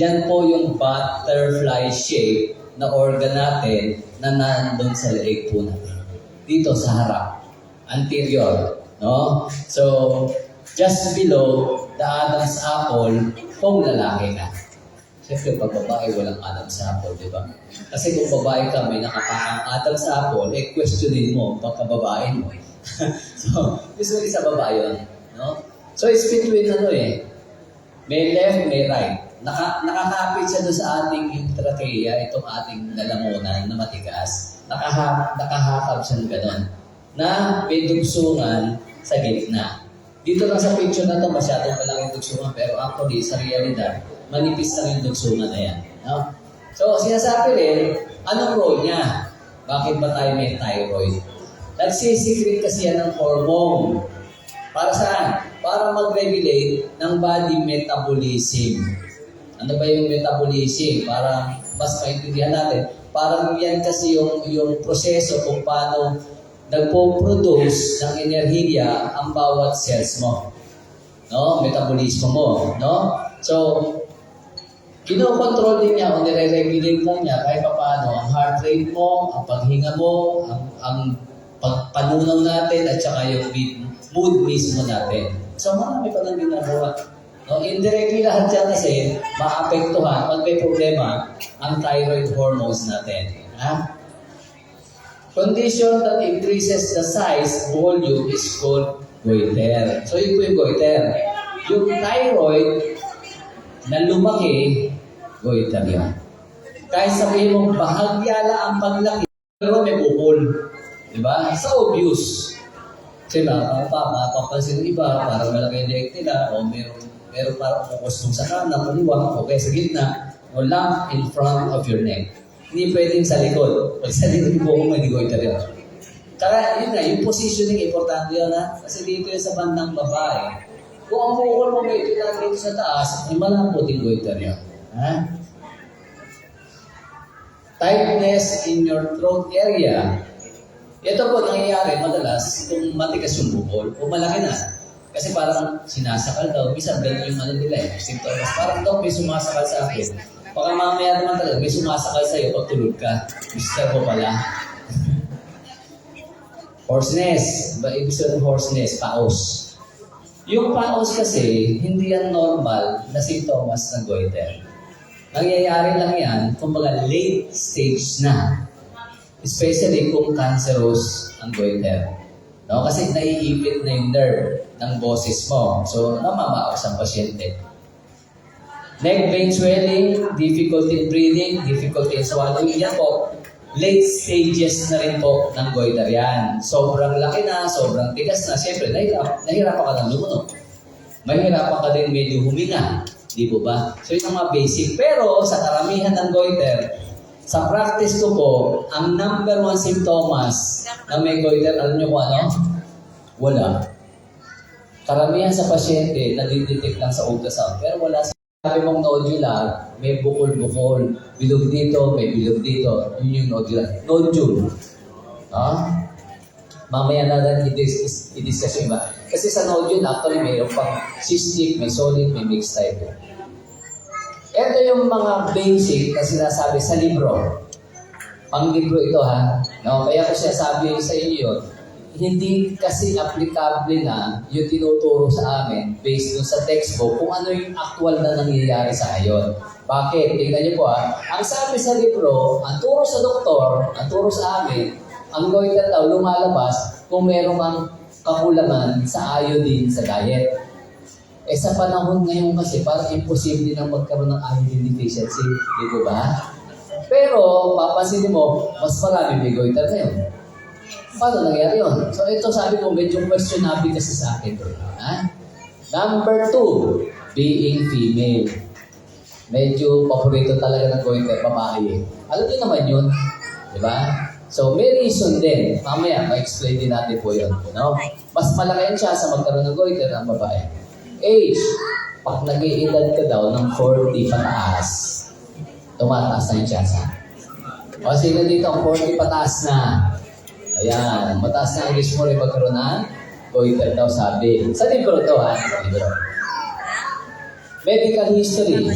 Yan po yung butterfly shape na organ natin na nandun sa leeg po natin. Dito sa harap. Anterior. No? So, just below the Adam's apple, kung lalaki na. Siyempre, pag babae, walang Adam's apple, di ba? Kasi kung babae ka, may nakapakang Adam's apple, questionin mo, baka babae mo. So, usually sa babae yun. No? So, it's between may left, may right. Nakakapit siya doon sa ating trachea, itong ating lalamunan na matigas. Nakahakap siya ng gano'n. Na may dugsungan sa gitna. Dito lang sa picture na to masyadong malaking dugsungan, pero actually, sa realidad, manipis lang yung dugsungan na yan. No? So, sinasabi rin, anong role niya? Bakit ba tayo may thyroid? Nagsisikret kasi yan ng hormone. Para saan? Para mag-regulate ng body metabolism. Ano ba yung metabolism? Para mas maintindihan natin. Parang yan kasi yung proseso kung paano nagpo-produce ng enerhiya ang bawat cells mo. No? Metabolismo mo. No? So, kinokontrol din niya o nire-regulate lang niya kahit paano ang heart rate mo, ang paghinga mo, ang pagpanunaw natin at saka yung mood mismo natin. So, marami pa lang ginagawa. No, indirectly lahat yan kasi maapektuhan pag may problema ang thyroid hormones natin. Ha? Condition that increases the size, volume is called goiter. So, yun po yung goiter. Yung thyroid na lumaki, goiter yan. Kahit sabihin mo, bahagya lang ang paglaki, pero may bukol. Diba? So, obvious. Kasi mapapansin ng iba, parang malaki yung leg nila, o meron parang kukustong sa kanan, kaliwa, okay, sa gitna, o lang in front of your neck. Hindi pwedeng sa likod. Pag sa likod yung buko mo, hindi goiter yun. Kaya yun nga, yung positioning, importante yun ha. Kasi dito yun sa bandang babae. Kung ang bukol mo medyo lang dito sa taas, ay malambot yung goiter yun. Ha? Tightness in your throat area. Ito po nangyayari madalas kung matigas yung bukol o malaki na. Kasi parang sinasakal daw. Minsan ganun yung nila symptoms. Parang daw may sumasakal sa akin. Baka mamaya naman talaga may sumasakal sa'yo pag tulog ka. Mister ko pala. Hoarseness. Ibig sabihin ng hoarseness, paos. Yung paos kasi, hindi yan normal na symptoms ng goiter. Nangyayari lang yan, kumbaga late stage na. Especially kung cancerous ang goiter. No? Kasi naiipit na yung nerve ng boses mo. So, namamaos ang pasyente. Neck vein swelling, difficulty in breathing, difficulty in swallowing. Yan po, late stages na rin po ng goiter yan. Sobrang laki na, sobrang tigas na. Siyempre, nahirapan ka ng lumunok. Mahirapan ka din medyo huminga. Di po ba? So, yun ang mga basic. Pero, sa karamihan ng goiter, sa practice ko po, ang number 1 symptoms na may goiter, alam niyo kung ano? Wala. Karamihan sa pasyente, nadidetect lang sa ultrasound. Pero wala. Sabi mong nodular, may bukol-bukol. Bilog dito, may bilog dito. Yun yung nodular. Nodule. Mamaya natin i-discuss yung iba. Kasi sa nodule, actually, mayroon pang cystic, may solid, may mixed type. Ito yung mga basic na sinasabi sa libro. Pang libro ito ha. No? Kaya ko sinasabi sa inyo yun, hindi kasi applicable na yung tinuturo sa amin based dun sa textbook kung ano yung actual na nangyayari sa ngayon. Bakit? Tingnan niyo po ha. Ang sabi sa libro, ang turo sa doktor, ang turo sa amin, ang goiter daw lumalabas kung meron kang kakulangan sa iodine sa diet. Sa panahon ngayon kasi, parang imposible na magkaroon ng iodine deficiency. Di ko ba? Pero, papansin mo, mas marami may goiter ngayon. Paano nangyari yun? So, ito sabi ko, medyo questionable kasi sa akin. Ha? Number 2, being female. Medyo paborito talaga ng goiter, babae. Alam niyo naman yun. Di ba? So, may reason din. Mamaya, ma-explain din natin po yun. No? Mas malaki yan siya sa magkaroon ng goiter ng babae. Age, pag nag-iedad ka daw ng 40 pataas, tumataas na yung tsansa. O sino dito, 40 pataas na. Ayan, mataas na ang risk mo rin magkaroon ng goiter daw sabi. Sa libro to ha, sa libro. Medical history.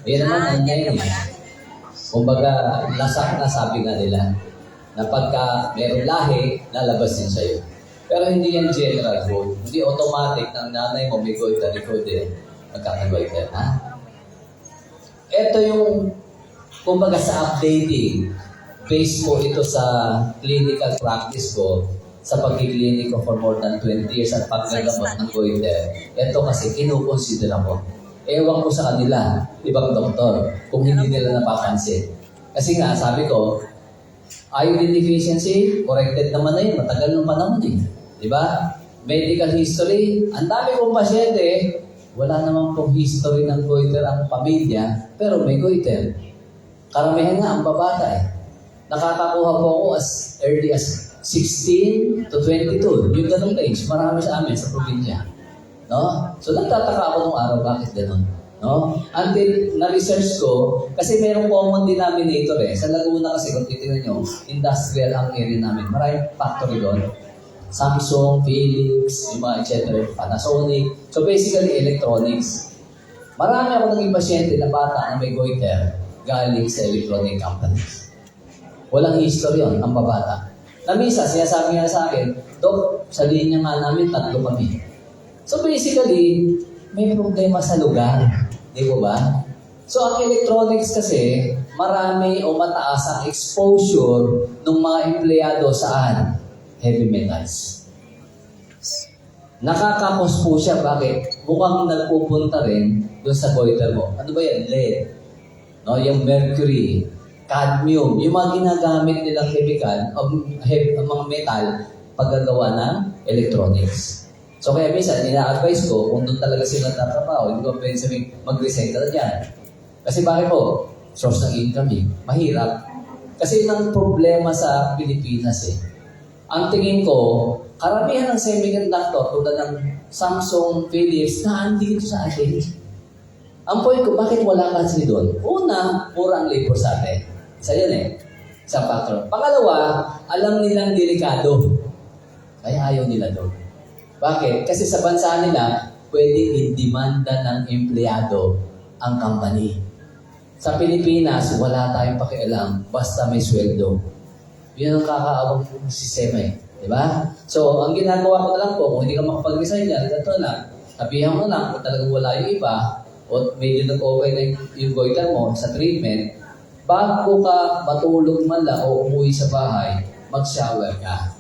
Yan naman ang ngayon eh. Kumbaga, nasabi nga nila na pagka meron lahi, lalabas din sa'yo. Pero hindi yan general rule. Hindi automatic na ang nanay mo may goiter, ikaw din magkakagoiter, ha? Ito yung, kumbaga sa updating, base ko ito sa clinical practice ko, sa pagkiklinik ko for more than 20 years at paggagamot ng goiter. Ito kasi kinukonsider ako. Ewan ko sa kanila, ibang doktor, kung hindi nila napapansin. Kasi nga, sabi ko, iodine deficiency, corrected naman na yun, matagal ng panahon eh. Diba? Medical history, ang dami kong pasyente, wala naman pong history ng goiter ang pamilya, pero may goiter. Karamihan nga ang babata eh. Nakakakuha po ako as early as 16 to 22. Yung ganong age, marami sa amin sa probinsya. No? So nagtataka ako nung araw, bakit gano'n? No? Until na-research ko, kasi merong common denominator eh. Sa Laguna kasi, kung titignan nyo, industrial ang area namin. Maraming factory doon. Samsung, Philips, yung mga etc. Panasonic. So basically, electronics. Marami ako naging pasyente na bata na may goiter galing sa electronic companies. Walang history yun, ang babata. Namisa, sinasabi nga sa akin, Dok, sa linya nga namin, 3 kami. So basically, may problema sa lugar. Di ba ba? So ang electronics kasi, marami o mataas ang exposure ng mga empleyado saan? Heavy metals. Nakakapos po siya. Bakit? Mukhang nagpupunta rin doon sa goiter mo. Ano ba yan? Lead. No? Yung mercury, cadmium, yung mga ginagamit nilang chemical, mga metal, paggagawa ng electronics. So kaya minsan, ina-advise ko, kung doon talaga sila tatrapaho, hindi ko pwede sabihin, mag-resign ka na dyan. Kasi bakit po? Source ng income eh. Mahirap. Kasi yun ang problema sa Pilipinas eh. Ang tingin ko, karamihan ng semiconductor, tulad ng Samsung, Philips, na andito sa atin. Ang point ko, bakit wala kasi doon? Una, pura ang labor sa atin. Isa yan eh. Isang factor. Pangalawa, alam nilang delikado. Kaya ayaw nila doon. Bakit? Kasi sa bansa nila, pwedeng i-demanda ng empleyado ang company. Sa Pilipinas, wala tayong pakialam basta may sweldo. Yun ang kakaawang sistema eh. Diba? So, ang ginagawa ko na lang po, kung hindi ka makapag-resign yan, ito na, sabihan mo lang kung talagang wala yung iba, o medyo nag-okay na yung goiter mo sa treatment, bago ka matulog man lang o umuwi sa bahay, mag-shower ka.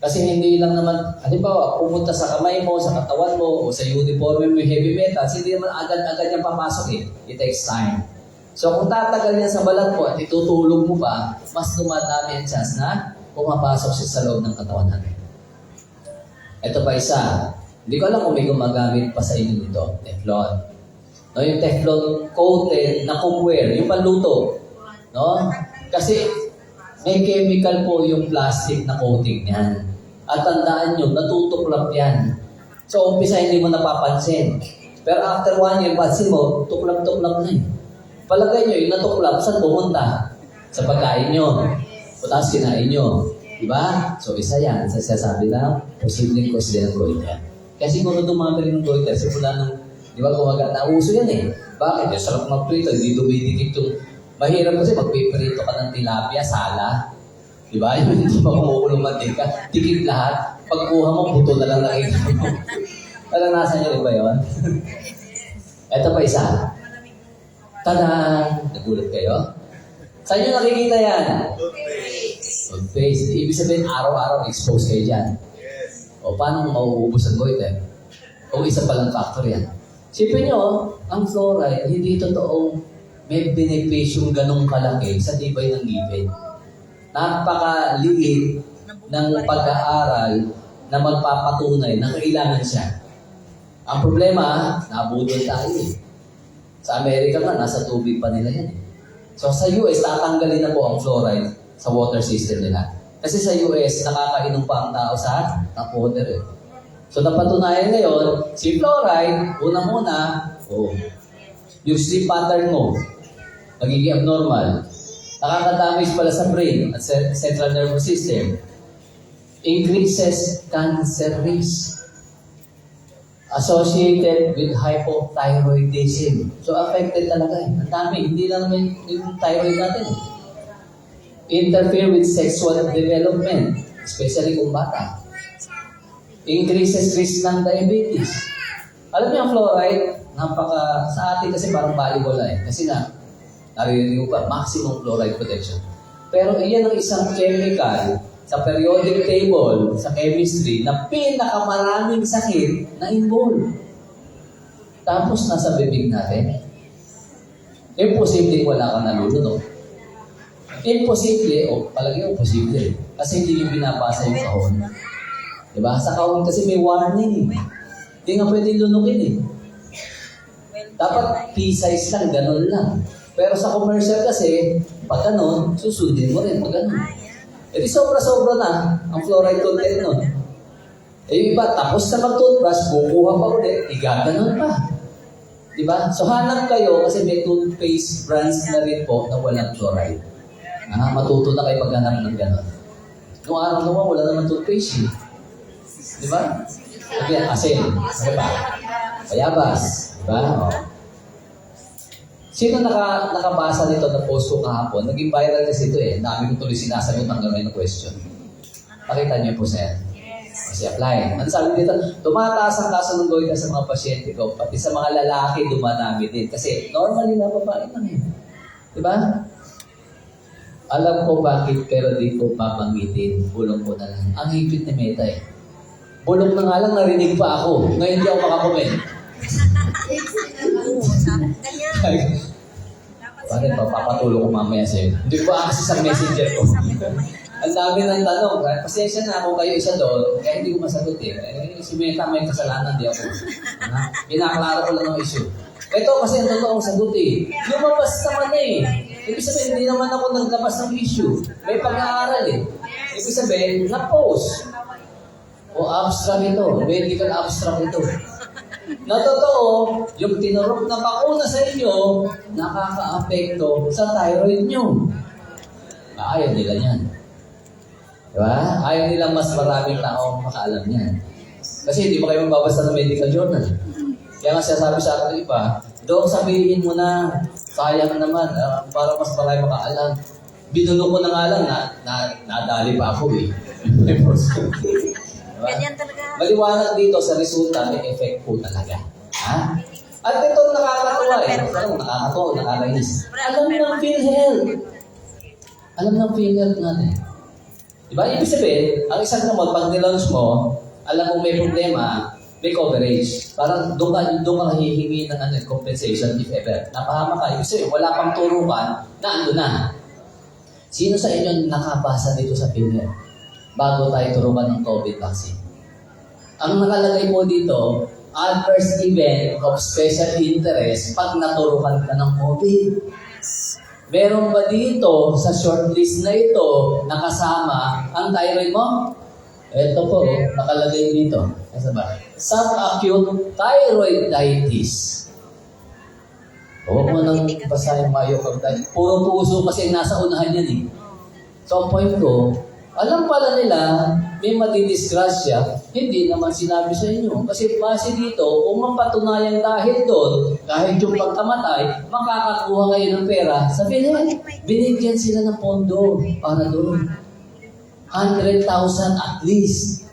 Kasi hindi lang naman, halimbawa, pumunta sa kamay mo, sa katawan mo, o sa uniform mo, heavy metals, hindi naman agad-agad yan papasok eh. It takes time. So kung tatagal yan sa balat mo at itutulog mo pa, mas dumadami ang chance na pumapasok siya sa loob ng katawan natin. Ito pa isa. Hindi ko alam kung may gumagamit pa sa inyo nito. Teflon. No, yung Teflon coated na cookware, yung panluto. No? Kasi may chemical po yung plastic na coating niyan. At tandaan nyo, natutuklap yan. So, umpisa hindi mo napapansin. Pero after 1 year, pansin mo, tuklap-tuklap na eh. Palagay nyo, yung natuklap, saan pumunta? Sa pagkain nyo. O tapos kinain nyo. Diba? So, isa yan. Sa sasabi lang, posibleng cause din ng goiter. Kasi kung dumami rin ng goiter, simula nung, di ba, kumaga, nauso yan eh. Bakit? Yung sarap magprito, hindi dumidikit yung, mahirap kasi magpiprito ka ng tilapia, sala. Diba? Yung hindi pa kumukulong mantika, tikit lahat. Pagkuha mo, buto na lang nakita mo. Naranasan niyo rin ba yun? Ito pa isa. Tada! Nagulat kayo? Saan nyo nakikita yan? Toothpaste. Ibig sabihin, araw-araw expose kayo dyan. O paano mauubos ang goiter? O isa palang factor yan. Sipin nyo, ang fluoride, hindi totoong may benepisyong ganong kalaki sa tibay ng ngipin. Napakaliit ng pag-aaral na magpapatunay na kailangan siya. Ang problema, nabudol tayo eh. Sa Amerika nga, nasa tubig pa nila yan eh. So sa US, tatanggalin na po ang fluoride sa water system nila. Kasi sa US, nakakainom pa ang tao sa water eh. So napatunayan ngayon, si fluoride, unang-una, yung sleep pattern mo, magiging abnormal. Nakaka-damage pala sa brain at central nervous system. Increases cancer risk. associated with hypothyroidism. So, affected talaga eh. Ang dami, hindi lang naman yung thyroid natin. Interfere with sexual development, especially kung bata. Increases risk ng diabetes. Alam niyo ang fluoride, sa atin kasi parang baliwala eh. Kasi nga, naririnig ko pa, maximum fluoride protection. Pero iyan ang isang chemical sa periodic table, sa chemistry, na pinakamaraming sakit na involved. Tapos nasa bibig natin, imposible wala kang nalulunod. Imposible, palagi yung posible. Kasi hindi yung binabasa yung kahon. Diba? Sa kahon kasi may warning eh. Hindi nga pwede lunukin eh. Dapat pea-size lang, ganun lang. Pero sa commercial kasi, pag ganun, susundin mo rin pag ganun. E di sobra-sobra na ang fluoride content nun. Eh yung iba, tapos na mag-toothbrush, kukuha pa ulit, igaganon pa. Diba? So hanap kayo kasi may toothpaste brands na rin po na walang fluoride. Matuto na kayo paghanap ng ganon. Noong araw naman, wala naman toothpaste. Diba? Sabi yan, asin. Ano ba? Bayabas. Diba? O. Sino nakabasa nito na post ko kahapon? Naging viral kasi ito eh. Dami ko tuloy sinasagot hanggang ngayon na question. Pakita niyo po sir. Kasi apply. Ano sabi dito? Tumataas ang kaso ng goiter sa mga pasyente ko. Pati sa mga lalaki, dumadami din. Kasi normally na babae lang eh. Diba? Alam ko bakit pero di ko papanggitin. Bulong ko na lang. Ang hipit ni Meta eh. Bulong na nga lang, narinig pa ako. Ngayon hindi ako makakomment. Bakit papapatulong ko mamaya sa'yo? Hindi ko ba access sa messenger ko? Ang dami ng tanong. Pasensya na ako kayo isa doon, kaya hindi ko masagot eh. Si Meta may kasalanan, di ako. Pinaklara ko lang ang issue. Ito kasi ang totoong sagot eh. Lumabas naman eh. Ibig sabihin, hindi naman ako naglabas ng issue. May pag-aaral eh. Ibig sabihin, na-post. O abstract ito. Medical abstract ito. Na totoo, yung tinurok na bakuna sa inyo, nakaka-apekto sa thyroid nyo. Ayaw nila yan. Diba? Ayaw nila mas maraming tao makaalam yan. Kasi hindi pa kayo magbabasa ng medical journal. Kaya nga siya sabi sa akin ng iba, Dok, sabihin mo na, sayang naman, para mas marami makaalam. Binulong ko na nga lang nadali pa ako eh. Diba? Ganyan talaga. Maliwanag dito sa resulta, may effect po talaga. Ha? At ito nakakatuwa eh. Nakakatuwa, nakakainis. Alam ng PhilHealth. Alam ng PhilHealth natin. Diba? Ibig sabihin, ang isang gamot, pag nilaunch mo, alam mo may problema, may coverage. Parang doon ka hihingi ng compensation if ever. Napahama ka. Ibig sabihin, wala pang turukan na ando na. Sino sa inyo nakabasa dito sa PhilHealth? Bago tayo turukan ng COVID vaccine. Ang nakalagay mo dito, adverse event of special interest pag naturukan ka ng COVID. Meron ba dito sa shortlist na ito nakasama ang thyroid mo? Ito po, nakalagay dito. Asa ba? Subacute thyroiditis. Huwag mo nang basahin myocarditis. Puro puso kasi nasa unahan yan eh. So, ang point ko, alam pala nila, may matidisgrasya, hindi naman sinabi sa inyo. Kasi base dito, kung mapatunayan dahil doon, kahit yung pagkamatay, makakakuha kayo ng pera sa PhilHealth. Binigyan sila ng pondo para doon. 100,000 at least.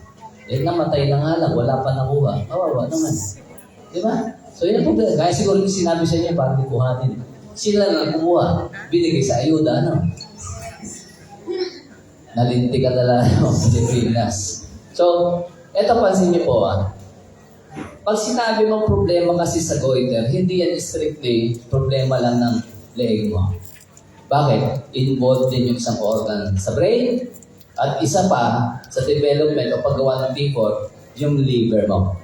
Eh, namatay na nga lang, wala pa nakuha. Kawawa naman. Di ba? So, yun ang problema. Kaya siguro yung sinabi sa inyo, parang kukuhanin. Sila na kumuha, binigay sa ayuda, ano? Nalinti ka talaga ng Pilipinas. So, eto pansin niyo po Pag sinabi mong problema kasi sa goiter, hindi yan strictly problema lang ng leeg mo. Bakit? Involved din yung isang organ sa brain at isa pa sa development o paggawa ng T4, yung liver mo.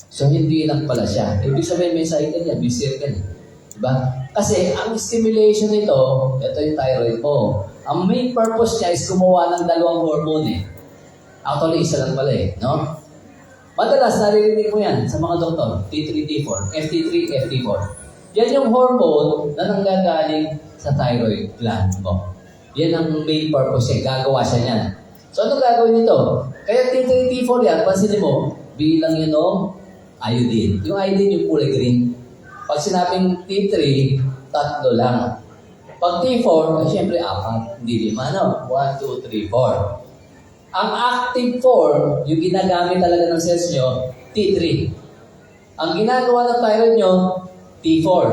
So, hindi lang pala siya. Ibig sabihin may cycle yan, may circle. Diba? Kasi ang stimulation nito, ito yung thyroid mo. Ang main purpose niya is gumawa ng dalawang hormone eh. Actually, isa lang pala eh, no? Madalas, naririnig mo yan sa mga doktor, T3, T4, FT3, FT4. Yan yung hormone na nanggagaling sa thyroid gland mo. Yan ang main purpose niya, gagawa siya niyan. So, ano gagawin nito? Kaya T3, T4 yan, pansinin mo, bilang yun o iodine. Yung iodine yung kulay green. Pag sinabing T3, 3 lang. Pag T4, siyempre 4, hindi 5, no? 1, 2, 3, 4. Ang active form, yung ginagamit talaga ng cells nyo, T3. Ang ginagawa ng thyroid nyo, T4.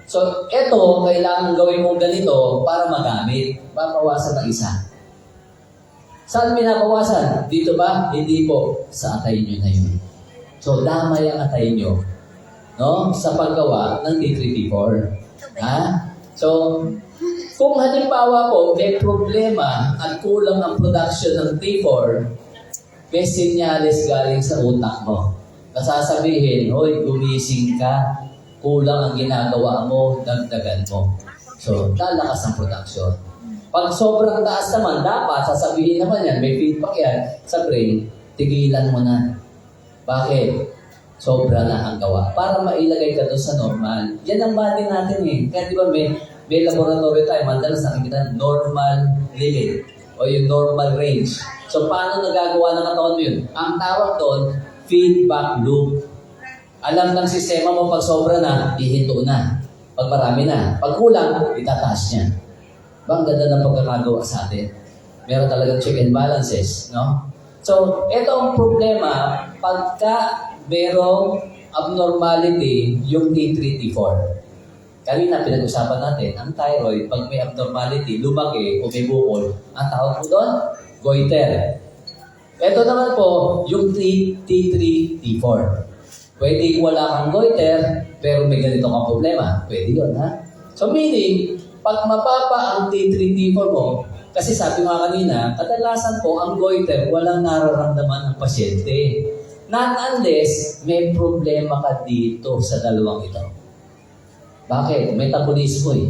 So, eto, kailangan gawin mong ganito para magamit. Babawasan ng isa. Saan minabawasan? Dito ba? Hindi po. Sa atay nyo na yun. So, damay ang atay nyo, no? Sa paggawa ng T3, T4. Ha? So, kung halimbawa po may problema at kulang ang production ng T4, may senyales galing sa utak mo. Nasasabihin, hoy, gumising ka, kulang ang ginagawa mo, dagdagan mo. So, lalakas ang production. Pag sobrang taas naman, dapat sasabihin naman yan, may feedback yan sa brain, tigilan mo na. Bakit? Sobra na ang gawa. Para mailagay ka doon sa normal. Yan ang body natin eh. Kaya di ba may laboratory tayo, madalas nakikita normal limit o yung normal range. So, paano nagagawa ng katawan mo yun? Ang tawag doon, feedback loop. Alam ng sistema mo pag sobra na, ihinto na. Pag marami na. Pag kulang, itataas niya. Ba, ang ganda ng pagkakagawa sa atin. Meron talagang check and balances, no? So, ito ang problema pagka merong abnormality yung T3, T4. Kanina pinag-usapan natin, ang thyroid, pag may abnormality, lumaki o may bukol, ang tawag po doon, goiter. Ito naman po, yung T3, T4. Pwede wala kang goiter, pero may ganito kang problema. Pwede yun, ha? So meaning, pag mababa ang T3, T4 mo, kasi sabi nga kanina, kadalasan po ang goiter, walang nararamdaman ng pasyente. Not unless may problema ka dito sa dalawang ito. Bakit? Metabolismo eh.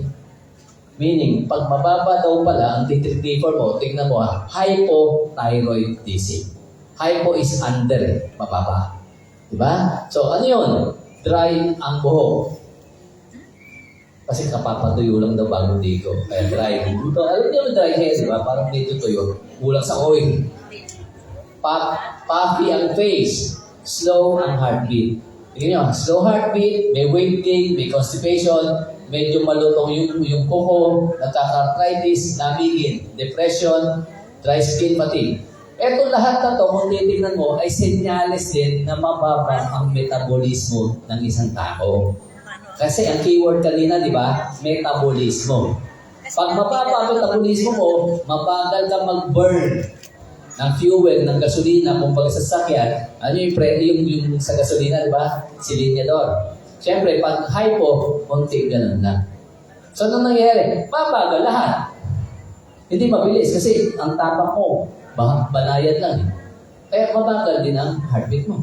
Meaning, pag mababa daw pala ang T3, T4 mo, tingnan mo ha, hypothyroidism. Hypo is under eh, mababa. Diba? So, ano yun? Dry ang buhok. Kasi kapapatuyo lang daw bagong digo. Kaya dry. Ito, alam niyo yung dry hair, diba? Parang dito tuyo. Kulang sa oil. Puffy ang face. Slow ang heartbeat. Tingnan nyo, slow heartbeat, may weight gain, may constipation, medyo malutong yung kuko, nagkaka-arthritis, namigin, depression, dry skin fatigue. Ito lahat na to, kung titignan mo, ay senyales din na mababa ang metabolismo ng isang tao. Kasi ang keyword kanina, di ba? Metabolismo. Pag mababa ang metabolismo mo, mabagal ka mag-burn ng fuel, ng gasolina, kung baga sa sasakyan, ano yung sa gasolina, di ba? Silinyador. Siyempre, pag hypo, konti ganun lang. So, anong nangyayari? Mabagal lahat. Hindi mabilis kasi ang tapak mo, banayad lang. Kaya mabagal din ang heartbeat mo.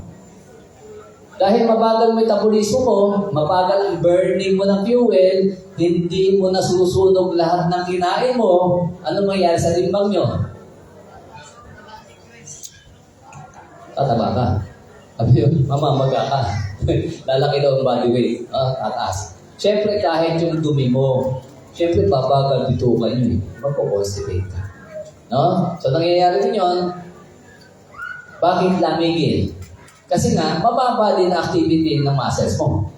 Dahil mabagal ang metabolismo mo, mabagal ang burning mo ng fuel, hindi mo nasusunog lahat ng kinain mo, ano mangyayari sa limbang nyo? Tataba ka. Sabi yun, mamamaga ka. Lalaki daw ang body weight. Tataas. Siyempre, kahit yung dumi mo, siyempre, babagal dito ka nyo eh. Magpo-constipate ka. No? So, nangyayari din yun, bakit lamigin? Kasi nga, mababa din ang activity ng muscles mo.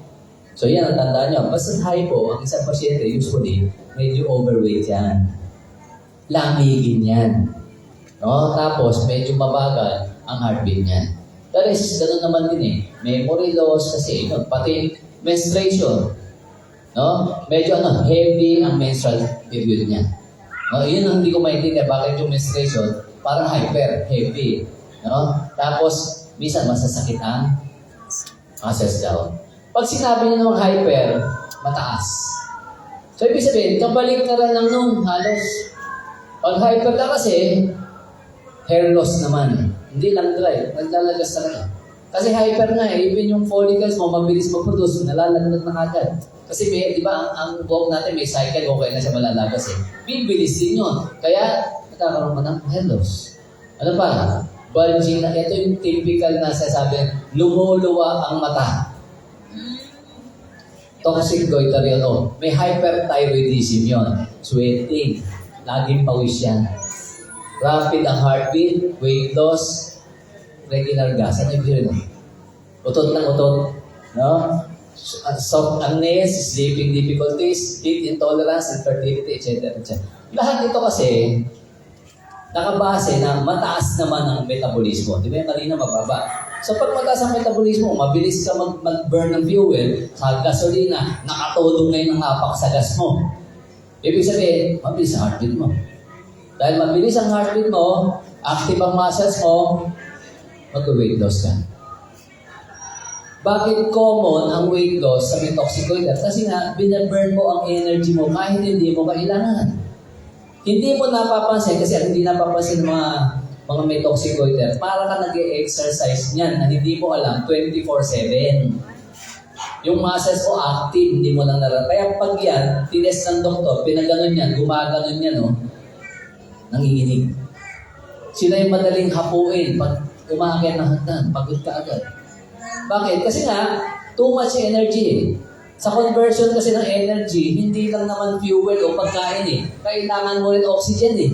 So, yan ang tandaan nyo. Basta hypo, ang isang pasyente, usually, medyo overweight yan. Lamigin yan. No? Tapos, medyo mabagal ang heartbeat niya. Pero ganun naman din eh. Memory loss kasi, pati menstruation. No? Medyo heavy ang menstrual period niya. No? Yun ang hindi ko maintindihan. Bakit yung menstruation parang hyper, heavy. No? Tapos, minsan masasakit ang muscles daw. Pag sinabi niya ng hyper, mataas. So, ibig sabihin, kabalik ka rin lang nung halos. Pag hyper ka kasi, hair loss naman. Hindi lang dry, naglalagas talaga. Kasi hyper nga eh, even yung follicles mo, mabilis mag-produce, nalalagnat na agad. Kasi may, di ba, ang buhok natin may cycle, okay na siya malalagas eh. Bibilis din yun. Kaya, nagkakaroon mo ng hair loss. Ano pa? Bulging na, ito yung typical na sasabi, lumuluwa ang mata. Toxic goiter yun. Oh. May hyperthyroidism yun. Sweating. Laging pawis yan. Rapid ang heartbeat, weight loss, regular gas. Ano yung yun? Utot ng utot. No? Soft numbness, sleeping difficulties, heat intolerance, infertility, etc. etc. Lahat ito kasi nakabase na mataas naman ang metabolismo. Di ba yung kanina mababa? So pag mataas ang metabolismo, mabilis ka mag-burn ng fuel sa gasolina, nakatulong na yung hapak sa gas mo. Ibig sabihin, mabilis ang heartbeat mo. Dahil mabilis ang heartbeat mo, active ang muscles mo, mag-weight loss ka. Bakit common ang weight loss sa may toxicoid? Kasi nga, binaburn mo ang energy mo kahit hindi mo kailangan. Hindi mo napapansin, kasi hindi napapansin ng mga may toxicoid, para ka nag-exercise niyan na hindi mo alam 24/7. Yung muscles mo active, hindi mo lang nararamdaman. Kaya pag yan, tinest ng doktor, pinaganon yan, gumaganon yan, no? Nanginginig. Sila yung madaling hapuin pag umakyat ng hagdan, pagod ka agad. Bakit? Kasi nga, too much energy eh. Sa conversion kasi ng energy, hindi lang naman fuel o pagkain eh. Kailangan mo rin oxygen eh.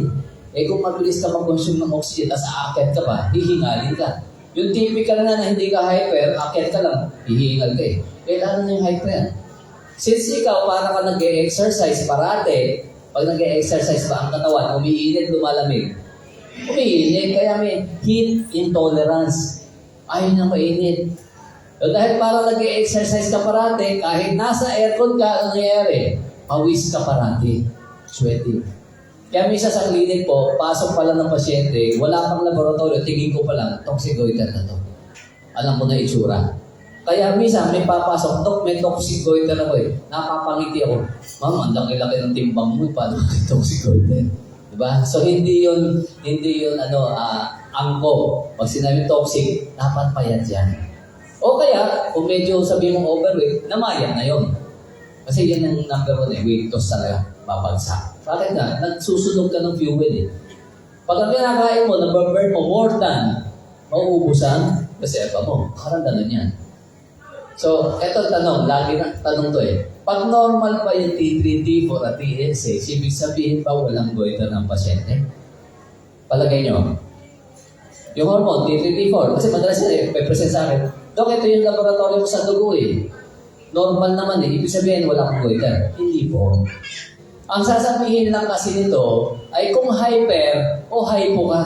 Eh kung mabilis ka mag-consume ng oxygen, tapos aakyat ka pa, hihingalin ka. Yung typical na hindi ka hyper, aakyat ka lang, hihingal ka eh. Kailangan na yung hyper yan. Since ikaw, para ka nag-e-exercise parate, pag nag-e-exercise ba ang katawan, umiinit, lumalamig. Umiinit, kaya may heat intolerance. Ayaw na mainit. So, dahil para nag-exercise ka parati, kahit nasa aircon ka, ang nangyayari? Pawis ka parati. Sweating. Kaya minsan sa clinic po, pasok pala ng pasyente, wala pang laboratorio, tingin ko pa lang, toxic-goiter na to. Alam mo na itsura. Kaya minsan may papasok, Dok, may toxic-goiter ako eh. Napapangiti ako. Ma'am, ang laki-laki ng timbang mo, paano toxic-goiter? Diba? So hindi yun angko. Pag sinabi toxic, dapat payat yan. O kaya, kung medyo sabi mong overweight, namaya na yun. Kasi yan ang number 1 eh, weight loss talaga, babagsak. Bakit nga? Nagsusunog ka ng fuel eh. Pag ang kinakain mo, nababurn mo more than mauubusan, reserva mo. Parang ganun yan. So, eto tanong, lagi na tanong to eh. Pag normal pa yung T3, T4 at TSH, ibig sabihin ba walang goiter ng pasyente? Palagay nyo. Yung hormone, T3, T4, kasi madalas yan eh, may present sa akin. Dok, ito yung laboratory mo sa dugo eh. Normal naman eh. Ibig sabihin, wala kang goiter. Hindi po. Ang sasabihin lang kasi nito ay kung hyper o hypo ka.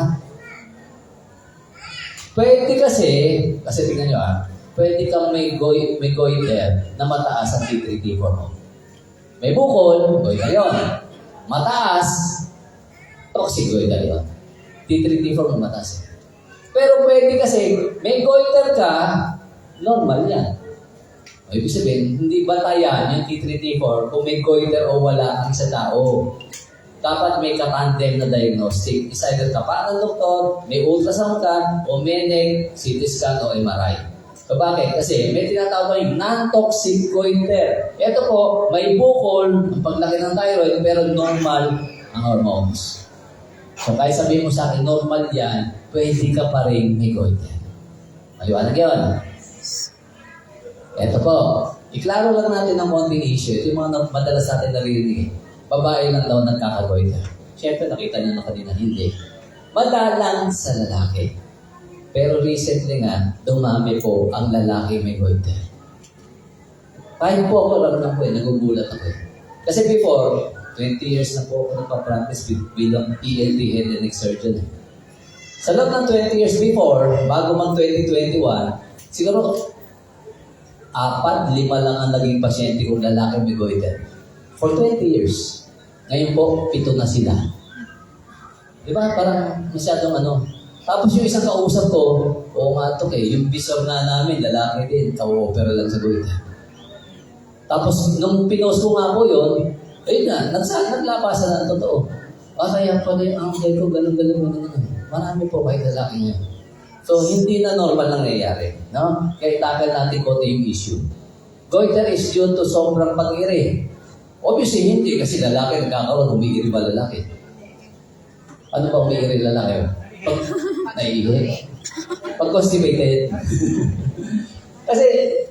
Pwede kasi tingnan nyo pwede kang may goiter na mataas ang T3, T4 mo. May bukol, goiter yun. Mataas, toxic goiter yun. T3, T4 mo mataas. Pero pwede kasi, may goiter ka, normal yan. O, ibig sabihin, hindi batayan yung T3, T4 kung may goiter o wala ang isa tao. Dapat may katandem na diagnostic. Is either ka pa ng doktor, may ultrasound ka, o MENEC, CT scan o MRI. So bakit? Kasi may tinatawag yung non-toxic goiter. Ito po, may bukol, ang paglaki ng thyroid, pero normal ang hormones. So kahit sabihin mo sa akin, normal yan, pwede ka pa rin may goiter. Maliwanag yun. Ito po, iklaro lang natin ang konting issue. Ito yung mga madalas natin naririnig. Babae lang daw nagkakagoiter. Siyempre, nakita niyo na kanina, hindi. Madalang sa lalaki. Pero recently nga, dumami po ang lalaki may goiter. Kahit po ako lang po nagugulat ako eh. Kasi before, 20 years na po ako nagpa-practice bilang ENT head and neck surgeon. Sa loob ng 20 years before, bago mag 2021, siguro 4-5 lang ang naging pasyente kong lalaki may goiter. For 20 years. Ngayon po, 7 na sila. Di ba? Parang masyadong Tapos yung isang kausap ko, oo nga ito yung visor na namin, lalaki din, ka-opera lang sa goiter. Tapos, nung pinost ko nga po yun, ayun na, naglabasan na ang totoo. Kaya pala yung angkel ko, ganun. Marami po kahit lalaki ngayon. So, hindi na normal lang nangyayari. No? Kaya itakal natin ko yung issue. Goiter is due to sobrang pag-iri. Obviously, hindi kasi lalaki nagkakaroon, umiiri ba lalaki? Ano ba umiiri lalaki? Pag naiihi. Pag constipated. Kasi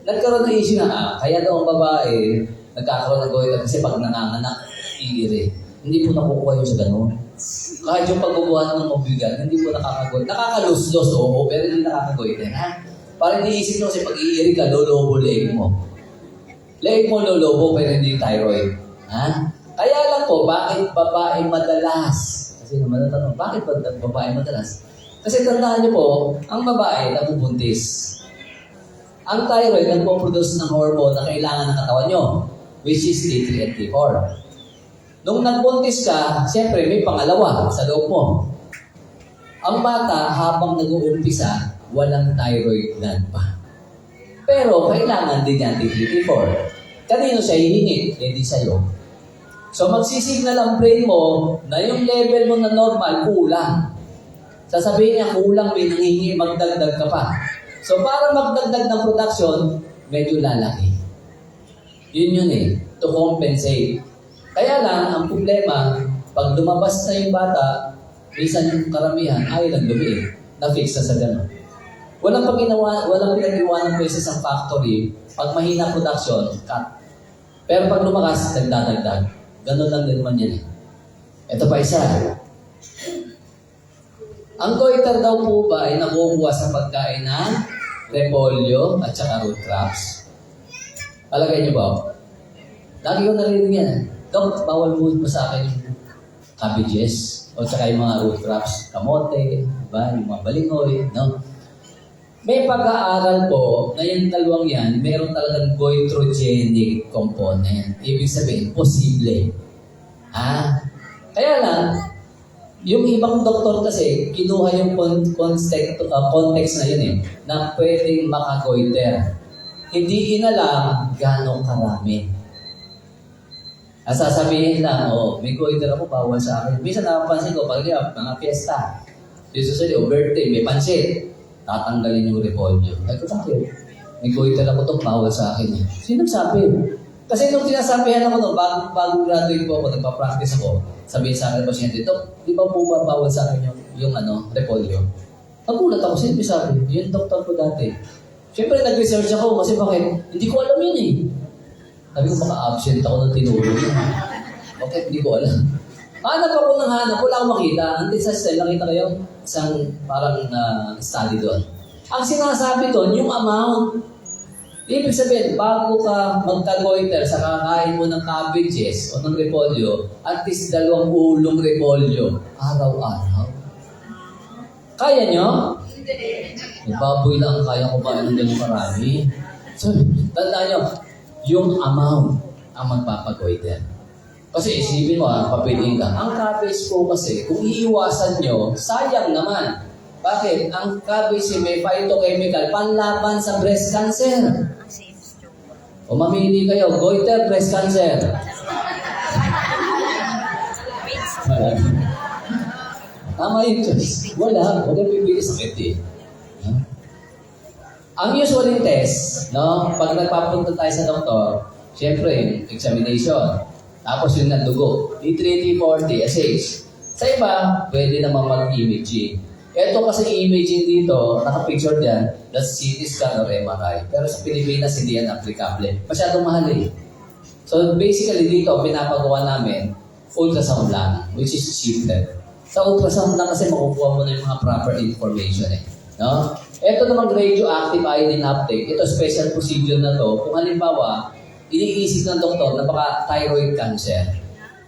nagkaroon ng issue na kaya daw ang babae nagkakaroon ng goiter kasi pag nanganganak, iiri. Hindi po nakukuha yung sa ganun. Kahit yung pagbubuhan ng mabigat, hindi po nakakagoiter. Nakakaluslos, oo, pero hindi nakakagoiter. Para iniisip nyo kasi pag iiri ka, lolobo leeg mo. Leeg mo lolobo pero hindi thyroid. Ha? Kaya lang po, bakit babae madalas? Kasi naman natanong, bakit ba babae madalas? Kasi tandaan nyo po, ang babae nabubuntis. Ang thyroid nagpo-produce ng hormone na kailangan ng katawan nyo, which is T3 and T4. Nung nagbuntis ka, siyempre may pangalawa sa loob mo. Ang bata, habang nag-uumpisa, walang thyroid gland pa. Pero kailangan din yan T3, T4. Kanino siya hihingi? Hindi sa'yo. So magsisignal ang brain mo na yung level mo na normal, kulang. Sasabihin niya, kulang, may nangihingi, magdagdag ka pa. So para magdagdag ng production, medyo lalaki. Yun to compensate. Kaya lang, ang problema, pag lumabas na yung bata, minsan yung karamihan, ay naglumiin. Na-fix na sa gano'n. Walang pinag-iwanan po sa factory, pag mahina production, cut. Pero pag lumakas, nagdadagdag. Ganun lang din naman yan. Ito pa isa. Ang goiter daw po ba ay nakukuha sa pagkain ng repolyo at saka root crops? Palagay niyo ba? Lagi ko narinig yan. Dok, bawal mo sa akin yung cabbages o saka yung mga root crops, kamote, diba? Yung mga balingoy, no? May pag-aaral po na yung dalawang yan, meron talagang goitrogenic component. Ibig sabihin, posible. Kaya lang, yung ibang doktor kasi, kinuha yung context na yun na pwedeng makagoiter. Hindi inalam gano'ng karami. Sasabihin lang, may goiter ako, bawal sa akin. Minsan napapansin ko, pag mga fiesta, usually, birthday, may pansit, tatanggalin yung repolyo. Ay ko, bakit? May goiter ako ito, bawal sa akin. Sino sabi? Kasi nung sinasabihan ako, bago graduate ko ako, nagpa-practice ako, sabihin sa akin, pasyente, di ba po bawal sa akin yung repolyo? Nagulat ako, sino sabi? Yung doktor ko dati. Siyempre, nag-research ako kasi bakit? Hindi ko alam yun Sabi ko, baka absent ako ng tinuro yun. Okay, hindi ko alam. Hanap ako ng hanap, wala akong makita. Until sa style, nakita kayo isang parang study doon. Ang sinasabi doon, yung amount. Ibig sabihin, bago ka magka-goiter sa kakain mo ng cabbages o ng repolyo, at least 2 ulong repolyo, araw-araw. Kaya nyo? May baboy lang kaya ko ba ng ganun marami? So, tandaan nyo, yung amount ang magpapagoiter. Kasi isipin mo papiliin ka. Ang cabbage po kasi, kung iiwasan nyo, sayang naman. Bakit? Ang cabbage may phytochemical, panlaban sa breast cancer. O mamili kayo, goiter, breast cancer. Tama yun, Diyos. Wala pipili sakit Ang usual test, pag nagpapunta tayo sa doktor, siyempre, examination. Tapos yung dugo, T3, T4, TSH. Sa iba, pwede naman mag-imaging. Ito kasi imaging dito, naka-picture dyan, that's CT scan or MRI. Pero sa Pilipinas, hindi yan applicable. Masyadong mahal So basically dito, pinapagawa namin, ultrasound lang, which is cheaper. Sa ultrasound lang kasi makukuha mo na yung mga proper information No? Ito namang radioactive iodine uptake. Ito special procedure na to. Kung halimbawa, iniisip ng doktor na baka thyroid cancer.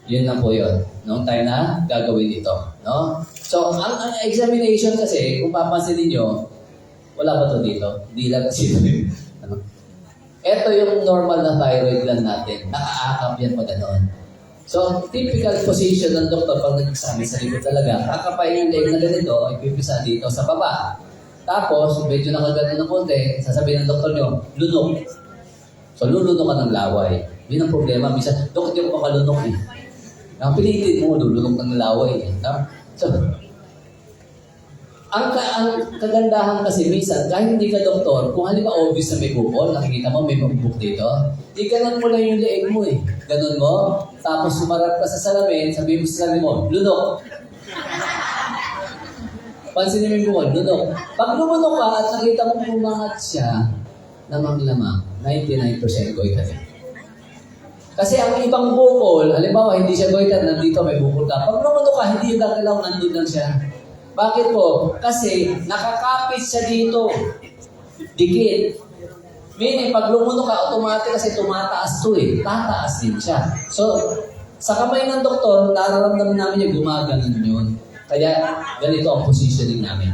Yun na po yun. Noong time na gagawin ito. No? So, ang examination kasi, kung papansin niyo, wala ba to dito? Hindi lang kasi ano? Ito yung normal na thyroid gland natin. Nakaakap yan pa ganoon. So, typical position ng doktor pag nag-examine sa likod talaga, kakapain yung leg na ganito, ipipisa dito sa baba. Tapos, medyo nakagano ng konti, sasabihin ng doktor nyo, lunok. So, lulunok ka ng laway. Yun ang problema. Minsan, Dok, hindi ko makalunok Ang pilitin mo, lulunok ng laway So, ang kagandahan kasi minsan, kahit hindi ka doktor, kung halimbawa obvious na may bukol, nakikita mo may bukol dito, di ganun mo lang yung leeg mo Ganun mo, tapos sumarap ka sa salamin, sabihin mo sa salamin mo, lunok. Pansinin mo yung bukol, lunok. Pag lumunok ka at nakita mo pumangat siya, lamang-lamang, 99% goiter. Kasi ang ibang bukol, halimbawa hindi siya goiter, nandito may bukol ka. Pag lumunok ka, hindi yung gagalaw, nandun lang siya. Bakit po? Kasi nakakapit siya dito. Dikit. Meaning, pag lumunok ka, automatic kasi tumataas to eh. Tataas din siya. So, sa kamay ng doktor, nararamdaman namin yung gumaganon yun. Kaya, ganito ang positioning namin.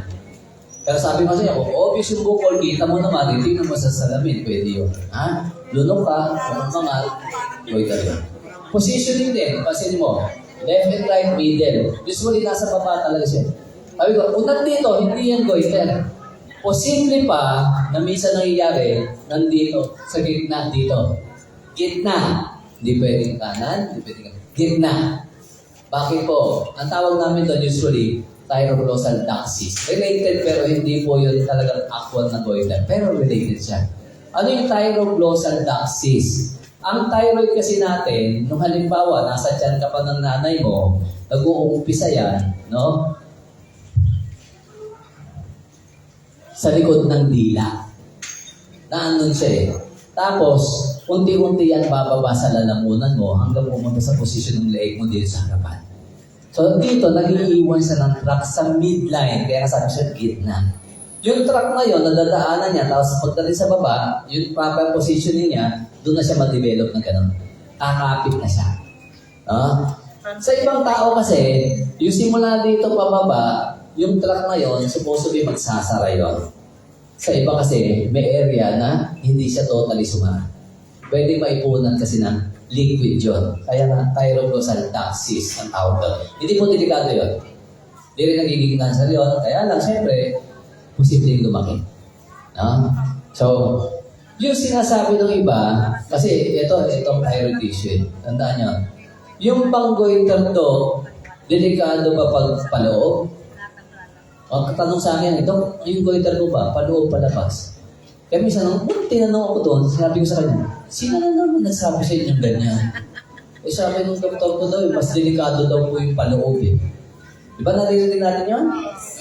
Pero sabi ko sa iyo, kung obvious yung bukol, kita mo naman, tingnan mo sa salamin, pwede yun. Ha? Lunok ka, umangat, pwede yun. Positioning din, pasin mo, left and right, middle. Usually, nasa baba talaga siya. Sabi ko, kung nandito, hindi yan goiter. Posible pa na minsan nangyayari, nandito, sa gitna dito. Gitna. Hindi pwedeng kanan, hindi pwedeng kanan. Gitna. Bakit po? Ang tawag namin doon usually, thyroglossal duct cyst. Related pero hindi po yun talagang actual na goiter. Pero related siya. Ano yung thyroglossal duct cyst? Ang thyroid kasi natin, nung halimbawa, nasa tiyan ka pa ng nanay mo, nag-uumpisa yan, no? Sa likod ng dila. Naanon siya eh. Tapos, unti-unti yan bababa sa lalamunan mo hanggang pumunta sa posisyon ng leeg mo dito sa harapan. So, dito, nag-iiwan siya ng track sa midline, kaya sabi siya gitna. Yung track na yun, nadadaanan niya, tapos pagdating sa baba, yung proper positioning niya, doon na siya ma-develop ng ganun. Kakapit na siya. Sa ibang tao kasi, yung simula dito pababa, yung track na yon, supposed to be magsasara yon. Sa iba kasi, may area na hindi siya totally sumara. Pwede maipunan kasi ng liquid yon. Kaya nga, thyroglossal duct cyst ang tawag doon. Hindi po delikado yon. Hindi rin nagiging cancer yon. Kaya lang, siyempre, posibleng lumaki. No? So, yung sinasabi ng iba, kasi itong thyroid tissue, tandaan nyo, yung pang-goiter to, delikado ba pag paloob? O, katanong sa akin, yung goiter ko ba, paloob, palabas? Kaya minsan, nung tinanong ako doon, sinabi ko sa kanya, sino na naman nagsabi sa inyo ganyan? Eh sabi ng doktor ko daw, mas delikado daw po yung paloob eh. Diba naririnig natin yun?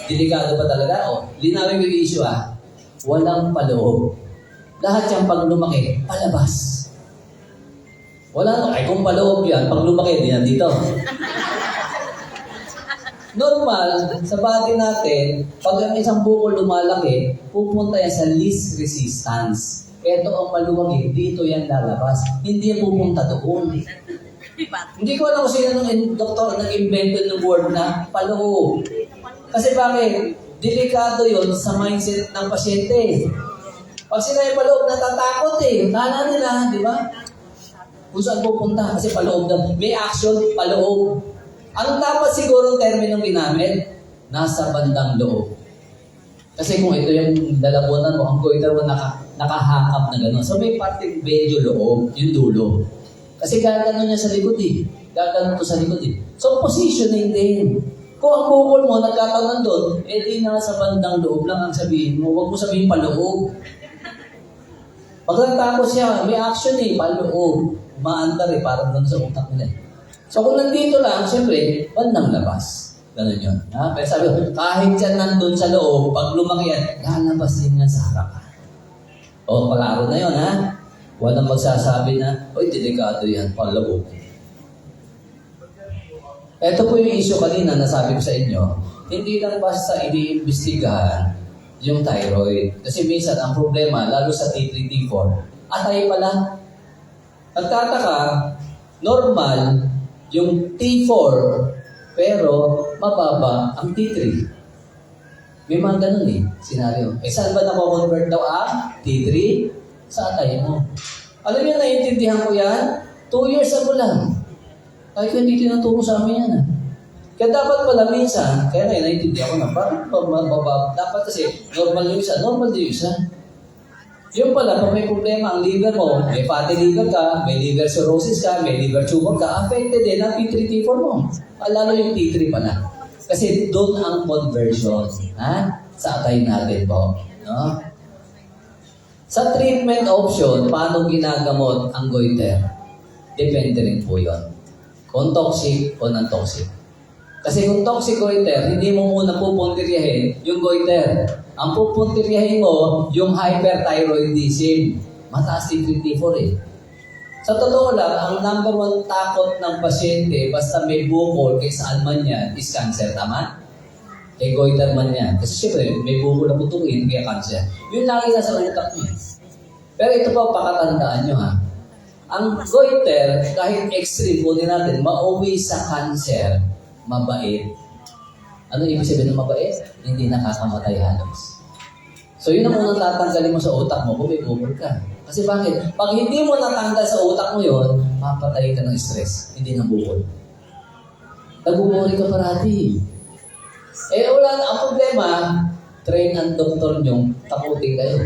Delikado ba talaga? O, linawin ko yung issue ah. Walang paloob. Lahat yung pag lumaki, palabas. Wala no, ay kung paloob yan, pag lumaki, di nandito. Normal, sa body natin, pag ang isang bukol lumalaki, pupunta yan sa least resistance. Ito ang maluwag, dito yan lalabas. Hindi yan pupunta doon. Hindi ko alam kung sino ng doktor nag-invento ng word na paloob. Kasi bakit? Delikado yon sa mindset ng pasyente. Pag sila yung paloob, natatakot eh. Kala nila, di ba? Kung saan pupunta, kasi paloob na. May action, paloob. Ang dapat siguro terminong ginamit, nasa bandang loob. Kasi kung ito yung lalamunan mo, ang goiter mo nakahakap na gano'n. So may parting medyo loob, yung dulo. Kasi gagano niya sa likod eh. Gagano to sa likod eh. So positioning din. Kung ang bukol mo nagkataon doon, eh di nasa bandang loob lang ang sabihin mo. Huwag mo sabihin paloob. Pag nagtapos siya, may action eh, paloob. Umaandar eh, parang doon sa utak nila eh. So kung nandito lang, siyempre, bandang labas. Ganun yun. Ha? Pero sabi ko, kahit yan nandun sa loob, pag lumaki yan, lalabas din yan sa harapan. O, palaro na yun, ha? Walang magsasabi na, oy, delikado yan, paloob. Ito po yung issue kanina na sabi ko sa inyo, hindi lang basta iniimbestigahan yung thyroid. Kasi minsan, ang problema, lalo sa T3, T4, atay pala. Nagtataka, normal, yung T4, pero mababa ang T3. May mga ganun eh, senaryo. Eh saan ba na-convert daw ang T3? Sa atay mo. Alam niyo, naiintindihan ko yan? 2 years ago lang. Kahit hindi tinuturo sa amin yan. Kaya dapat pala minsan, kaya naiintindihan ko na, parang mababa. Dapat kasi normal yung isa, normal din yung isa. Yung pala, kung may problema ang liver mo, may fatty liver ka, may liver cirrhosis ka, may liver tumor ka, affected din ang T3, T4 mo. Lalo yung T3 pala. Kasi doon ang conversion, ha? Sa atay natin po. No? Sa treatment option, paano ginagamot ang goiter? Depende rin po yun. Kung toxic o non-toxic. Kasi kung toxic goiter, hindi mo muna pupuntiryahin yung goiter. Ang pupuntiryahin mo, yung hyperthyroidism. Mataas T3, T4 eh. Sa totoo lang, ang number 1 takot ng pasyente, basta may bukol kay saan man yan, is cancer. Tama? Eh, goiter man yan. Kasi syempre, may bukol na butungin, kaya cancer. Yun lagi nasa utak niya. Pero ito pa, pakatandaan nyo ha. Ang goiter, kahit extreme po din natin, mauwi sa cancer, mabait. Ano ibig sabihin ng mabait? Hindi nakakamatay halos. So yun ang unang tatanggalin mo sa utak mo kung may bukol ka. Kasi bakit? Pag hindi mo natanggal sa utak mo yun, mapatay ka ng stress, hindi ng bukol. Nagumuri ka parati. Eh wala na ang problema, train ang doktor nyo, takutin kayo.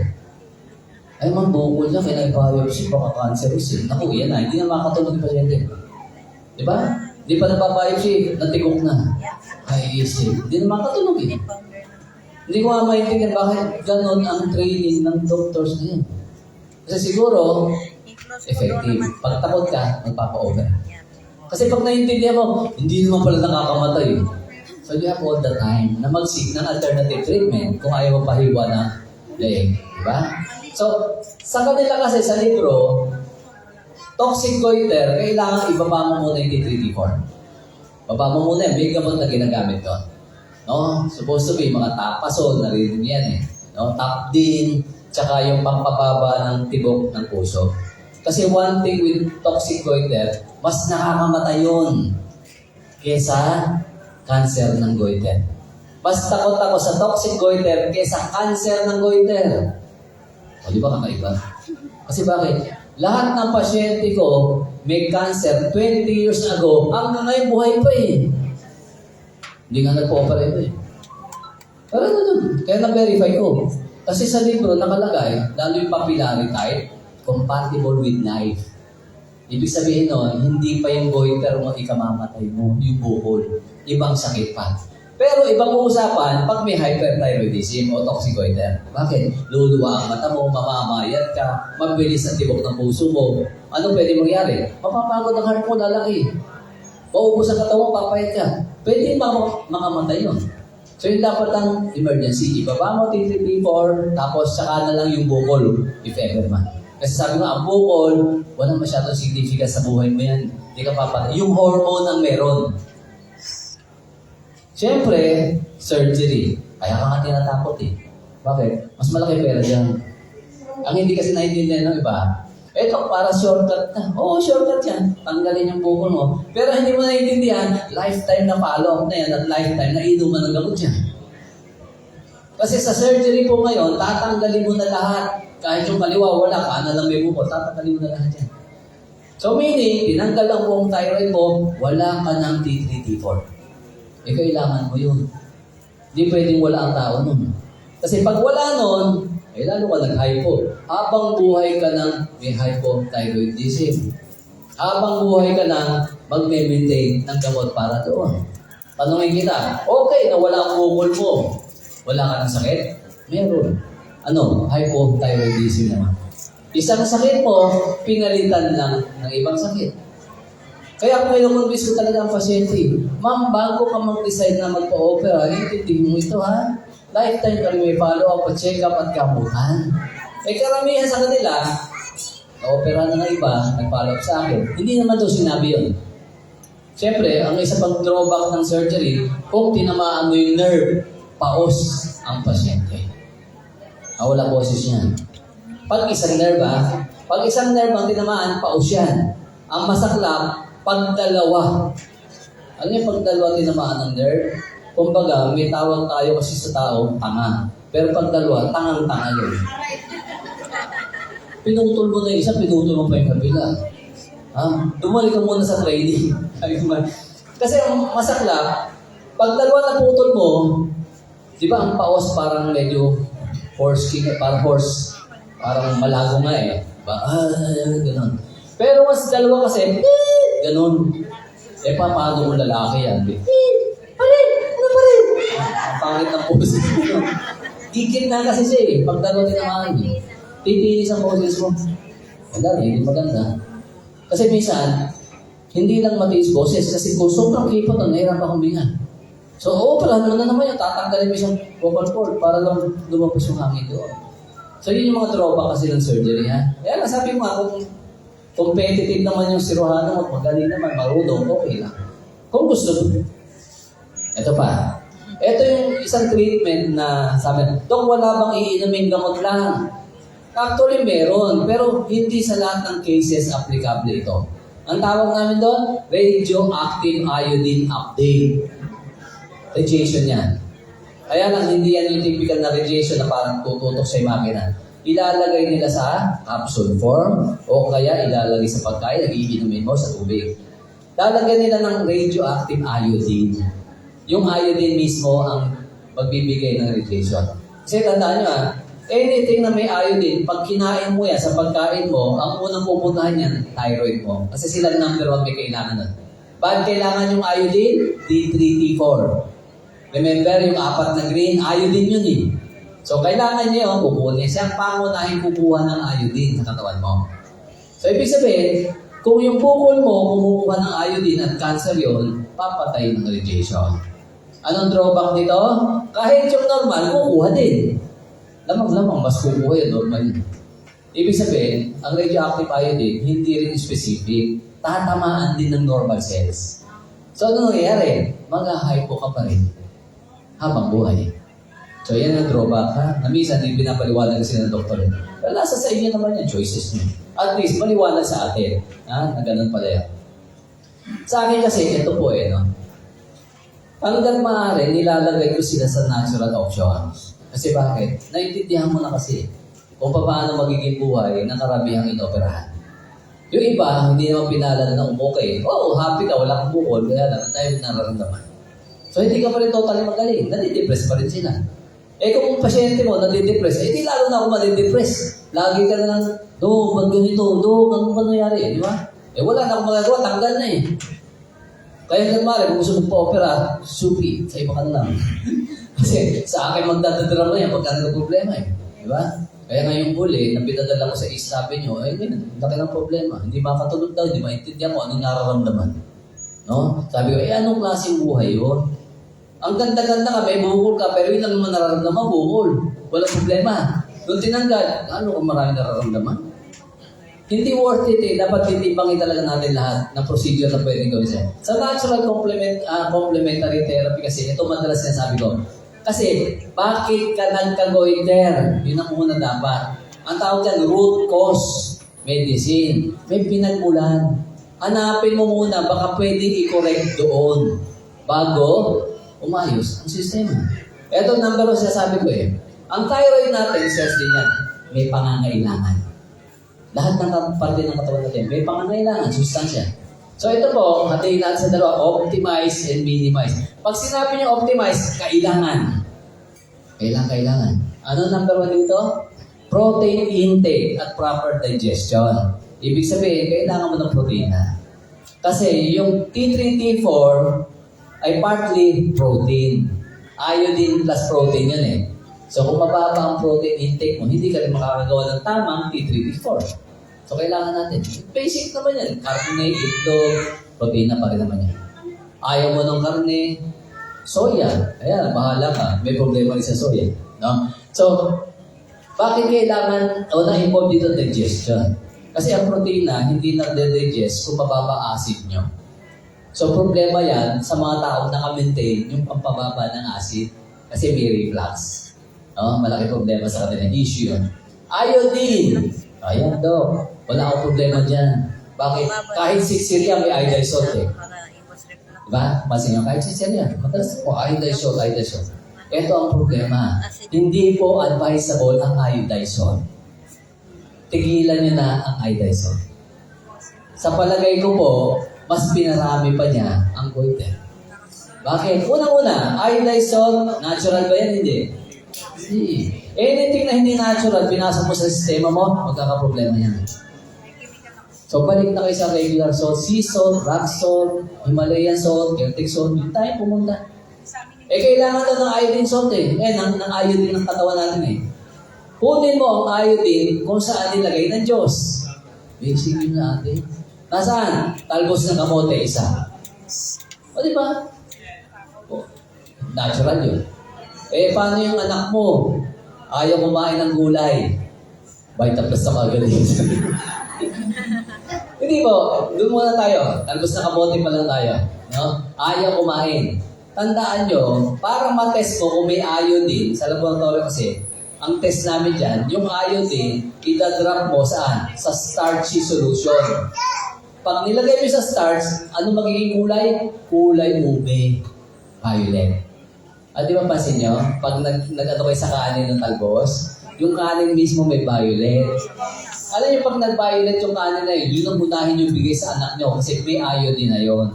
Ay, bukol lang, may nag-biopsy, baka cancerous eh. Naku, yan na, hindi na makatulog yung pasyente. Di ba? Di pa nagpa-biopsy, natigok na. Ay, easy. Hindi na makatulog eh. Hindi ko nga maintindihan bakit ganon ang training ng doctors na yan. Kasi siguro, effective. Pag takot ka, magpapa-over. Kasi pag naiintindihan mo, hindi naman pala nakakamatay. So you have all the time na mag-seek ng alternative treatment kung ayaw mo pahiwa na leg. Diba? So, sa kanila kasi sa libro, toxic goiter, kailangan ibaba mo muna yung T3T4. Baba mo muna yan, may gamot na ginagamit doon. No? Supposed to be, mga tapasol, narinig yan eh. No? Tapdin, tsaka yung pampababa ng tibok ng puso. Kasi one thing with toxic goiter, mas nakakamatay yun kesa cancer ng goiter. Mas takot ako sa toxic goiter kesa cancer ng goiter. O di ba kakaiba? Kasi bakit? Lahat ng pasyente ko may cancer 20 years ago, hanggang ngayon buhay pa eh. Hindi nga nagpo-operate eh. Pero ano, kaya na-verify ko. Kasi sa libro nakalagay, lalo yung papillary type, compatible with life. Ibig sabihin nun, hindi pa yung goiter mo ikamamatay mo, yung bukol. Ibang sakit pa. Pero ibang usapan, pag may hyperthyroidism o toxic goiter. Bakit? Luluwa ang mata mo, mamamayat ka, mabilis ang tibok ng puso mo. Ano pwede mangyari? Mapapagod ang heart mo, lalaki. Maubos ang katawan, papayat ka. Pwede makamatay yun. So yun dapat ang emergency. Ibaba mo T3T4, tapos saka na lang yung bukol, if ever man. Kasi sabi nga, ang bukol, walang masyadong significance sa buhay mo yan. Hindi ka papatay. Yung hormone ang meron. Siyempre, surgery. Kaya ka nga tinatakot eh. Bakit? Mas malaki pera dyan. Ang hindi kasi naiintindihan ng iba, eto, para shortcut na. Oo, shortcut yan. Tanggalin yung bukol mo. Pero hindi mo naiintindihan, lifetime na follow-up na yan at lifetime na inuman ng gamot yan. Kasi sa surgery po ngayon, tatanggalin mo na lahat. Kahit yung kaliwa, wala ka na lang may bukol, tatanggalin mo na lahat yan. So meaning, tinanggal ang buong thyroid mo, wala ka ng T3T4. Eh, kailangan mo yun. Hindi pwedeng wala ang tao nun. Kasi pag wala nun, eh lalo ka nag-hypo. Habang buhay ka ng may hypothyroidism. Habang buhay ka ng mag-maintain ng gamot para doon. Tanungin kita, okay na wala ang bukol mo. Wala ka ng sakit? Meron. Ano? Hypothyroidism naman. Isang sakit mo, pinalitan lang ng ibang sakit. Kaya kung kinukumbis ko talaga ang pasyente, ma'am, bago ka mag-decide na magpa-opera, intindihin mo ito ha. Lifetime ka may follow-up, check-up at gamutan. Eh karamihan sa kanila, na-opera na ng iba, nag-follow-up sa akin. Hindi naman daw sinabi yun. Siyempre, ang isa pang drawback ng surgery, kung tinamaan mo yung nerve, paos ang pasyente. Wala boses yan. Pag isang nerve ang tinamaan, paos yan. Ang masaklap, pag dalawa. Ano yung pag dalawa tinamaan ng nerve? Kumbaga, may tawag tayo kasi sa tao, tanga. Pero pag dalawa, tangang-tanga yun. Pinutol mo na yung isa, pinutol mo pa yung kabila. Dumali ka muna sa training. Kasi ang masaklap, pag dalawa naputol mo, di ba ang paos parang medyo parang malago nga eh. Ganun. Pero mas dalawa kasi, ganun. Eh, paano mo lalaki yan? Ang pangit ng poses mo. Gigit na kasi siya eh. Pag dalawa tinamaan eh. Titinis ang poses mo. Wala, hindi maganda. Kasi minsan, hindi lang matiis boses. Kasi kung sobrang kipot, nahirap akong huminga. So, operahan mo na naman yung tatanggalin mo isang vocal cord para lang lumabas yung hangin doon. So, yun yung mga drawback kasi ng surgery, ha? Kaya nasabi mo nga, kung competitive naman yung siruhano at magaling naman, marunong, okay lang. Kung gusto mo. Ito pa. Ito yung isang treatment na sabi, Dok, wala bang iinuming gamot lang? Actually, meron. Pero hindi sa lahat ng cases applicable ito. Ang tawag namin doon, radioactive iodine update. Radiation yan. Kaya lang, hindi yan yung typical na radiation na parang tututok sa makina. Ilalagay nila sa capsule form o kaya ilalagay sa pagkain, nagiinumin mo sa tubig. Lalagyan nila ng radioactive iodine. Yung iodine mismo ang magbibigay ng radiation. Kasi tandaan nyo anything na may iodine, pag kinain mo yan sa pagkain mo, ang unang pupuntahan yan, thyroid mo. Kasi sila number 1 may kailangan nun. Bakit kailangan yung iodine? D3, T4. Remember, yung 4 na green, iodine yun eh. So, kailangan niyo kukunin. Siya ang pangunahing kukuha ng iodine sa katawan mo. So, ibig sabihin, kung yung bukol mo kumukuha ng iodine at cancer yun, papatay ng radiation. Anong drawback nito? Kahit yung normal, kukuha din. Lamang-lamang, mas kukuha yun, normal yun. Ibig sabihin, ang radioactive iodine, hindi rin specific. Tatamaan din ng normal cells. So, ano nangyayari? Mag-hypo ka pa rin habang buhay. So, yan ang drawback, ha? Na minsan, hindi pinapaliwanag kasi ng doktor. Pero nasa sa inyo naman yan, choices nyo. At least, maliwanag sa atin. Ha? Na ganun pala yan. Sa akin kasi, ito po no? Hanggang maaari, nilalagay ko sila sa natural options. Kasi bakit? Naintindihan mo na kasi kung paano magiging buhay ng karamihang inoperahan. Yung iba, hindi naman pinalala na umukay. Happy ka, wala kang bukol, kaya lang, tayo nararamdaman. So, hindi ka pa rin totally magaling. Nadidepress pa rin sila. Kung pasyente mo nadidepress, di lalo na ako madidepress. Lagi ka na lang, ba't ganito? Ano nangyari? Di ba? Wala na akong magagawa, tanggal na Kaya kung mali, kung gusto mo pa-opera, supi, sa iba ka na lang. Kasi sa akin magdadadrama yan pagka nagka-problema Di ba? Kaya ngayong huli, nang pinadala ko sa sabi nyo, laki ng problema. Hindi makatulog daw, hindi maintindihan mo anong nararamdaman. No? Sabi ko, anong klaseng buhay yun? Ang ganda-ganda ka, may bukol ka, pero yun lang naman nararamdaman, bukol. Walang problema. Nung tinanggal, ano kung maraming nararamdaman? Hindi worth it Dapat titibangin talaga natin lahat ng procedure na pwedeng gawin sa'yo. Sa natural complementary therapy kasi, ito madalas sinasabi ko. Kasi, bakit ka nagka-goiter? Yun ang muna dapat. Ang tawag dyan, root cause medicine. May pinagmulan. Hanapin mo muna, baka pwedeng i-correct doon bago umayos ang sistema. Ito, number 1 sinasabi ko ang thyroid natin, search din yan, may pangangailangan. Lahat ng parte ng katawan natin, may pangangailangan, sustansya. So ito po, hatiin natin sa dalawa, optimize and minimize. Pag sinabi niyo optimize, kailangan. Kailangan. Ano number 1 dito? Protein intake at proper digestion. Ibig sabihin, kailangan mo ng proteina. Kasi yung T3, T4 ay partly protein. Iodine plus protein yun So kung mababa ang protein intake mo, hindi ka rin makakagawa ng tamang T3, T4. So kailangan natin. Basic naman yan. Karne, itlog, proteina pa rin naman yan. Ayaw mo ng karne, soya. Ayan, bahala ka. May problema rin sa soya. No? So, bakit kailangan na-involve dito digestion? Kasi ang proteina, hindi na-digest kung mababa acid nyo. So, problema yan sa mga taong naka-maintain yung pampababa ng acid kasi may reflux. No? Malaki problema sa kanila. Issue yun. Iodine. Ayan, Dok. Wala akong problema dyan. Bakit? Kahit Sicilian may iodine salt Diba? Masin nyo, kahit Sicilian. Madalas po, iodine salt. Ito ang problema. Hindi po advisable ang iodine salt. Tigilan nyo na ang iodine salt. Sa palagay ko po, mas pinarami pa niya ang goiter. Bakit? Unang-una, iodine salt, natural ba yan? Hindi. Anything na hindi natural, pinasok mo sa sistema mo, magkakaproblema yan. So, balik na kayo sa regular salt, sea salt, rock salt, Himalayan salt, Celtic salt, hindi tayo pumunta. Kailangan daw ng iodine salt ng iodine ng katawan natin Kunin mo ang iodine kung saan nilagay ng Diyos. Basic yun natin. Nasaan? Talbos ng kamote, isa. O, di ba? Natural yun. Paano yung anak mo? Ayaw kumain ng gulay. Vita plus na magaling. Hindi po, doon muna tayo. Talbos na kamote pa lang tayo. No? Ayaw kumain. tandaan nyo, para matest mo kung may iodine, sa laboratory kasi, ang test namin dyan, yung iodine, idadrop mo saan? Sa starchy solution. Pag nilagay mo sa starch, ano magiging kulay? Kulay ube. Violet. At di ba pansin nyo? Pag nag-ano kayo sa kanin ng talbos, yung kanin mismo may violet. Alam niyo, pag nag-violet yung kanin na yun ang unahin yung bigay sa anak nyo kasi may iodine na yun.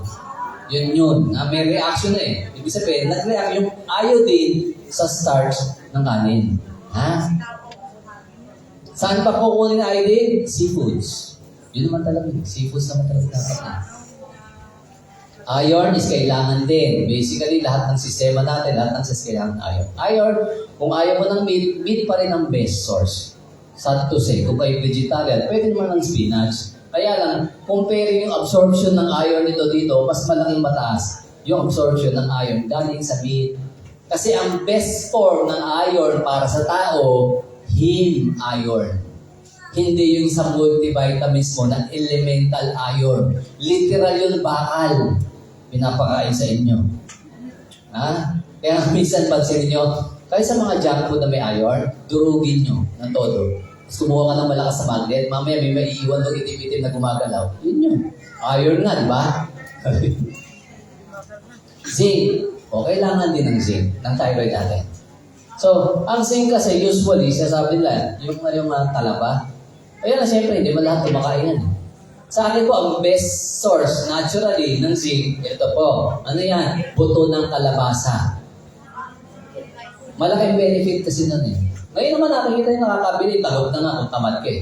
Yun. May reaction na eh. Ibig sabihin, nag-react yung iodine sa starch ng kanin. Ha? Saan pa kukunin ang iodine? Seafoods. Yun naman talaga. Seafoods naman talaga dapat na. Iron is kailangan din. Basically, lahat ng sistema natin, lahat ng sistema ng iron. Iron, kung ayaw mo ng meat pa rin ang best source. Sad to say, kung kayo vegetarian, pwede naman ng spinach. Kaya lang, compare yung absorption ng iron nito dito, mas malaking mataas yung absorption ng iron galing sa meat. Kasi ang best form ng iron para sa tao, heme iron. Hindi yung sa multivitamins mo ng elemental iron. Literal yun, bakal. Pinapakain sa inyo. Ha? Kaya minsan pansin nyo, kaya sa mga junk food na may iron, durugin nyo ng todo. Tapos kumuha ka ng malakas sa magnet, mamaya may maiiwan doon itim-itim na gumagalaw. Yun yun. Iron nga, di ba? Zinc. O, kailangan din ng zinc, ng thyroid natin. So, ang zinc kasi usually, sasabi nila, yung talaba. Kaya na siyempre, hindi mo lahat kumakain yan. Sa akin po, ang best source, naturally, ng zinc, ito po. Ano yan? Buto ng kalabasa. Malaking benefit kasi nun eh. Ngayon naman nakikita yung nakakabili, talog na nga kung tamad ka eh.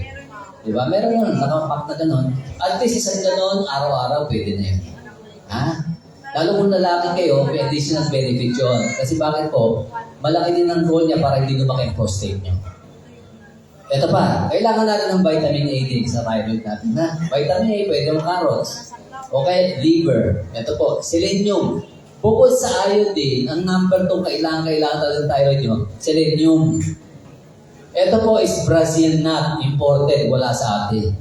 Diba? Meron yun, nakapak na gano'n. At least isang gano'n, araw-araw pwede na yun. Ha? Lalo kung lalaki kayo, may additional benefit yun. Kasi bakit po? Malaki din ang role niya para hindi lumaki ang prostate niyo. Ito pa, kailangan natin ng vitamin A din sa thyroid natin. Na? Vitamin A, pwede yung carrots. Okay, liver. Ito po, selenium. Bukod sa iodine, ang number 2 kailangan talaga ng thyroid nyo, selenium. Ito po is Brazil nut, imported, wala sa atin.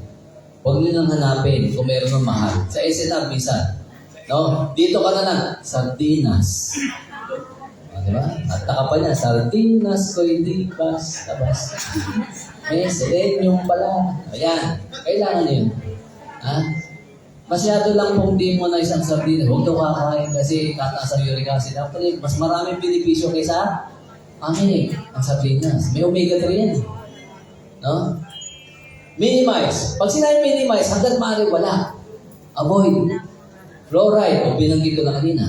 Huwag nyo nang hanapin kung meron ng mahal. Sa SNR, minsan. No? Dito ka na lang, sardinas. Diba? At taka pa niya, sardinas ko hindi tabas. May selenium pala. Ayan, kailangan yun. Ha? Masyado lang kung di mo na isang sardinas. Huwag daw kakain kasi tataas ang uric acid. Actually, mas maraming benepisyo kaysa ang sardinas. May omega-3 yan. No? Minimize. Pag sinabi minimize, hanggang maaari wala. Avoid. Fluoride, o binanggit ko na kanina.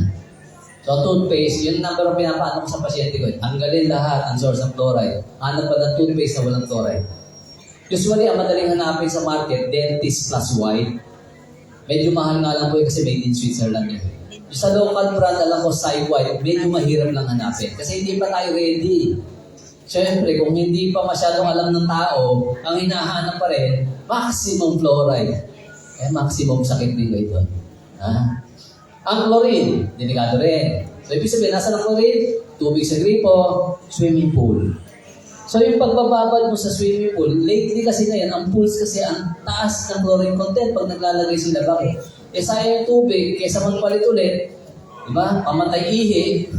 So, toothpaste, yun number ang pinapaano ko sa pasyente ko. Tanggalin lahat ang source ng fluoride. Hanap pa ng toothpaste na walang fluoride. Usually, ang madaling hanapin sa market, Dentist Plus White. Medyo mahal nga lang po yun kasi made in Switzerland yun. Yung sa local brand, alam ko, Cy White, medyo mahirap lang hanapin. Kasi hindi pa tayo ready. Siyempre, kung hindi pa masyadong alam ng tao, ang hinahanap pa rin, maximum fluoride. Eh, maximum sakit din kayo doon. Ha? Ang chlorine, delikado rin. So, ibig sabihin, nasa ng chlorine? Tubig sa gripo, swimming pool. So, yung pagbababad mo sa swimming pool, lately kasi na yan, ang pools kasi ang taas ng chlorine content pag naglalagay sila. Bakit? Eh, sayang yung tubig, kaysa magpalit ulit, di ba? Pamatay ihi,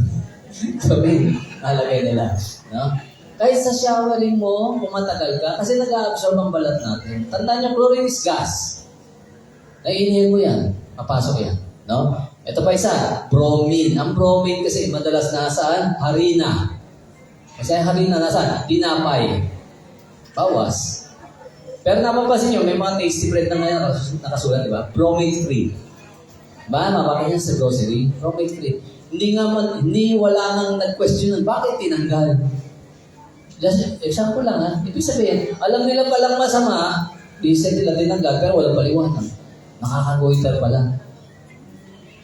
sabi, nalagay nila. No? Kahit sa showering mo, kung matagal ka, kasi nag-absorb ang balat natin. Tandaan niyo, chlorine is gas. Naiinhale mo yan, papasok yan. No? Ito pa isa, bromine. Ang bromine kasi madalas nasaan? Harina. Kasi ang harina nasaan? Tinapay. Bawas. Pero napapansin nyo, may mga tasty bread na ngayon nakasulat, di ba? Bromate free. Ba, mabaka yan sa grocery? Bromate free. Hindi wala nang nag-question bakit tinanggal? Just example lang ha. Ibig sabihin, alam nila palang masama, di nila tinanggal, pero walang paliwanag. Nakakagoiter pala.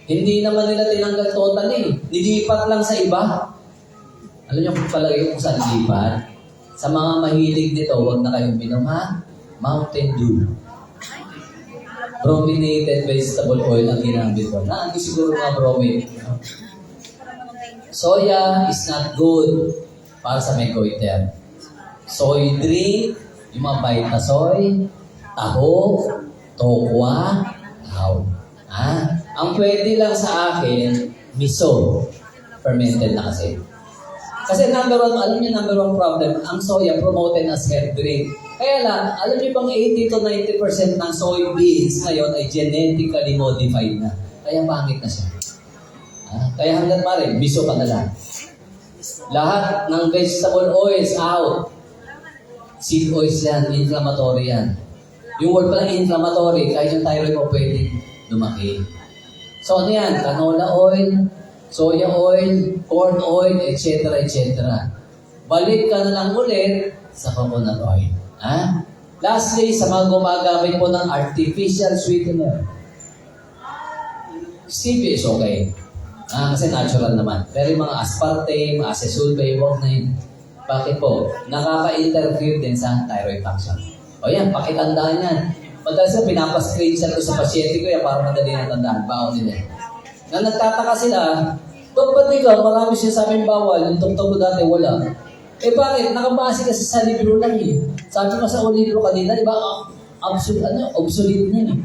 Hindi naman nila tinanggal totally. Nilipat lang sa iba. Alam niyo kung palagi kung saan nilipat? Sa mga mahilig nito, huwag na kayong minom ha. Mountain Dew. Brominated vegetable oil ang ginamit ko. Naandi siguro mga bromate. Soya is not good para sa may goiter. Soy drink, yung mga Vitasoy, taho, tokwa, taho. Ang pwede lang sa akin, miso. Fermented na kasi. Kasi number one, alam niyo number one problem, ang soya promoted as health drink. Kaya lang, alam niyo bang 80 to 90% ng soybeans ngayon ay genetically modified na. Kaya pangit na siya. Kaya hanggang mare, miso ka na lang. Lahat ng vegetable oils out. Seed oils yan, inflammatory yan. Yung word pala inflammatory, kahit yung thyroid mo pwedeng lumaki. So ano yan? Canola oil, soya oil, corn oil, etc. etc. Balik ka na lang ulit sa coconut oil. Lastly, sa mga gumagamit po ng artificial sweetener. Stevia is okay. Kasi natural naman. Pero yung mga aspartame, acesulfame, huwag na yun. Bakit po? Nakaka-interfere din sa thyroid function. O yan, pakitandaan yan. Madalas na pinapascreenshot ko sa pasyente ko yan para madali na tandaan. Baon nila. Na nagtataka sila, ba't ikaw, marami siya sa amin bawal, yung doktor ko dati wala. Bakit? Nakabase kasi sa libro lang eh. Sabi ko sa libro kanina, di ba, obsolete na eh.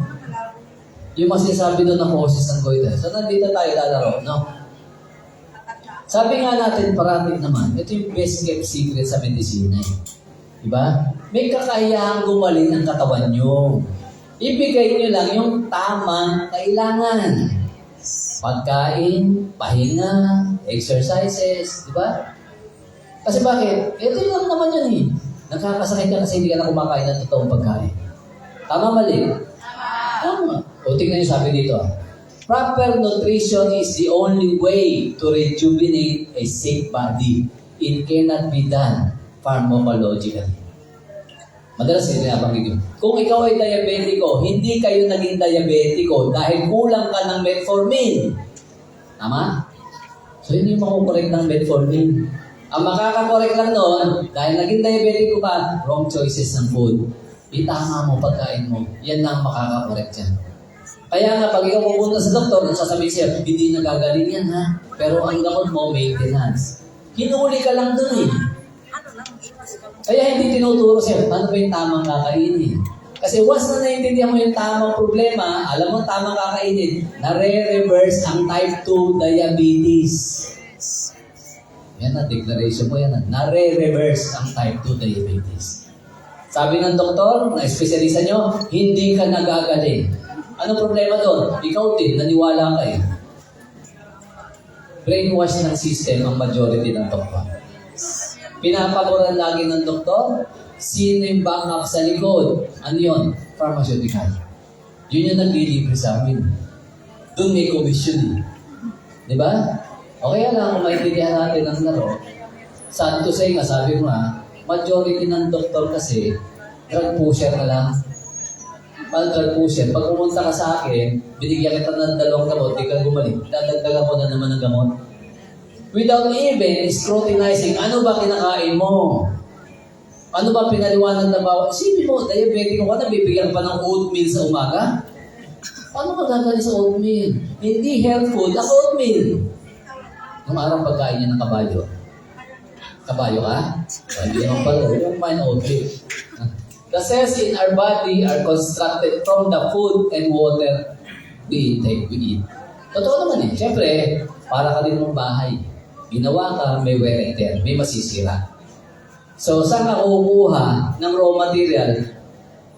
Yung mga sinasabi doon ng causes ng goiter. So, nandito tayo lalaro, no? Sabi nga natin, parating naman, ito yung best kept secret sa medisina eh. Diba? May kakayahang gumaling ang katawan nyo. Ibigay nyo lang yung tamang kailangan. Pagkain, pahinga, exercises, diba? Kasi bakit? Ito lang naman yun eh. Nakakasakit ka kasi hindi ka na kumakain ng totoong pagkain. Tama, mali? Tama. O tingnan nyo sabi dito. Proper nutrition is the only way to rejuvenate a sick body. It cannot be done pharmacologically. Madalas hindi nabanggit yun. Kung ikaw ay diabetiko, hindi kayo naging diabetiko dahil kulang ka ng metformin. Tama? So, hindi makukorek ng metformin. Ang makakakorek lang noon, dahil naging diabetiko ka, wrong choices ng food. Itama mo, pagkain mo. Yan lang makakakorek dyan. Kaya nga, pag ikaw pupunta sa doktor, sasabihin siya, hindi nagagaling yan ha. Pero ang gamot mo, maintenance. Hinuli ka lang dun eh. Kaya hindi tinuturo siya, paano ba yung tamang kakainin? Kasi once na naiintindihan mo yung tamang problema, alam mo tamang kakainin, nare-reverse ang type 2 diabetes. Yan na, declaration mo yan na. Nare-reverse ang type 2 diabetes. Sabi ng doktor, na espesyalista nyo, hindi ka nagagaling. Anong problema doon? Ikaw din, naniwala ka eh. Brainwash ng system ang majority ng doktor. Pinapaguran lagi ng doktor, sino yung backup sa likod? Ano yun? Pharmaceutical. Yun yung naglilibre sa amin. Doon may commission eh. Diba? O kaya lang, kung maintindihan natin ang laro, saan to say nga, sabi ko nga, majority ng doktor kasi, drug pusher na lang. Drug pusher. Pag pumunta ka sa akin, binigyan kita ng 2 gamot, di ka gumaling. Dadagdagan ko na naman ng gamot. Without even scrutinizing, ano ba kinakain mo? Ano ba pinaliwanag na bawat? Isipin mo, diabetic ka na, bibigyan pa ng oatmeal sa umaga? Paano ka gagaling sa oatmeal? Hindi health food, ang oatmeal. Nung araw pagkain niya ng kabayo. Kabayo ka? Hindi naman pala, yung mind oatmeal. The cells in our body are constructed from the food and water we eat. Totoo naman eh. Siyempre, para ka din mong bahay. Ginawa ka, may wear and tear, may masisira. So, saan ka kukuha ng raw material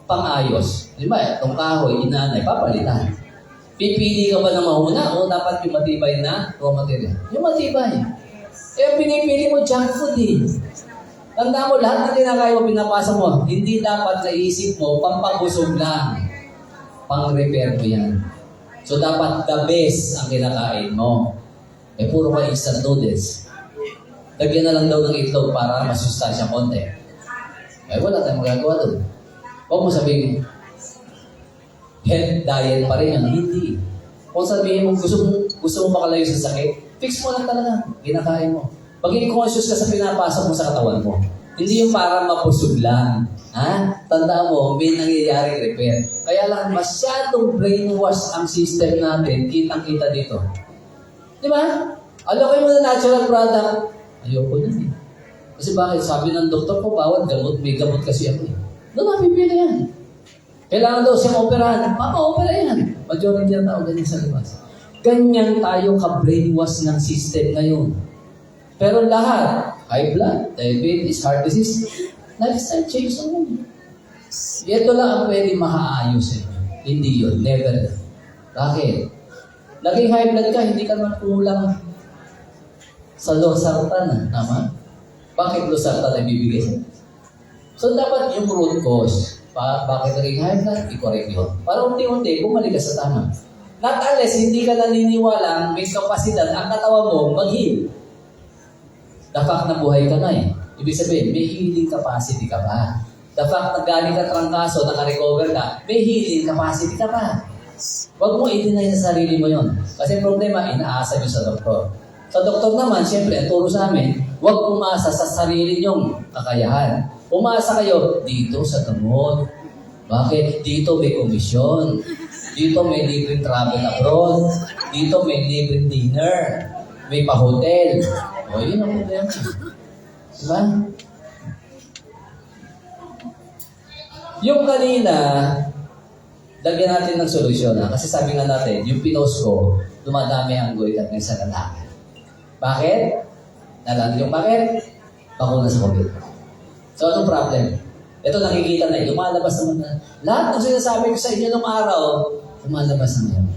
pang-ayos? Di ba, itong kahoy, inanay, papalitan. Pipili ka ba na mahuna o dapat yung matibay na raw material? Yung matibay. Eh, pinipili mo junk food eh. Tanda mo, lahat na kinakain mo, pinapasa mo, hindi dapat naisip mo, pampabusog lang. Pang-repair mo yan. So, dapat the best ang kinakain mo. Eh, puro ka instant noodles. Lagyan na lang daw ng itlog para masustansya konti. Eh, wala tayong magagawa doon. Huwag mo sabihin, health diet pa rin yan. Hindi. Kung sabihin mo, gusto mo makalayo sa sakit, fix mo lang talaga. Kinakain mo. Paging conscious ka sa pinapasok mo sa katawan mo. Hindi yung para mapusog lang. Ha? Tandaan mo, may nangyayaring repair. Kaya lang, masyadong brainwash ang system natin, kitang-kita dito. Di ba? Alokay mo na natural product. Ayoko na eh. Kasi bakit? Sabi ng doktor ko, bawat gamot, may gamot kasi ako eh. Doon napipili yan. Kailangan daw siyang operahan. Mapa-opera yan. Majority ng tao ganyan sa labas. Ganyan tayo ka-brainwash ng system ngayon. Pero lahat, high blood, diabetes, heart disease, lifestyle change naman. Ito lang ang pwede makaayos eh. Hindi yun, never. Bakit? Naging high blood ka, hindi ka naman kulang sa losartan. Tama? Bakit losartan ay bibigay sa'yo? So dapat yung root cause, bakit naging high blood, i-correct yun. Para unti-unti, bumalik ka sa tama. Not unless hindi ka naniniwala may kapasidad ang katawan mo mag-heal. The fact na buhay ka na eh. Ibig sabihin, may healing capacity ka ba? The fact na galing ka trangkaso, naka-recover ka, may healing capacity ka ba? Huwag mo i-deny sa sarili mo yon. Kasi problema, inaasa nyo sa doktor. Sa doktor naman, siyempre, ang turo sa amin, huwag umasa sa sarili nyong kakayahan. Umasa kayo dito sa gamot. Bakit? Dito may komisyon. Dito may libreng travel abroad. Dito may libreng dinner. May pa-hotel. O, yun ang problema. Diba? Yung kanina, lagyan natin ng solusyon. Kasi sabi nga natin, yung pinost ko, dumadami ang guhit at may sanalakan. Bakit? Nalang yung bakit? Bakuna sa COVID. So, anong problem? Ito nakikita na, lumalabas naman na. Lahat ng sinasabi ko sa inyo nung araw, lumalabas na ngayon.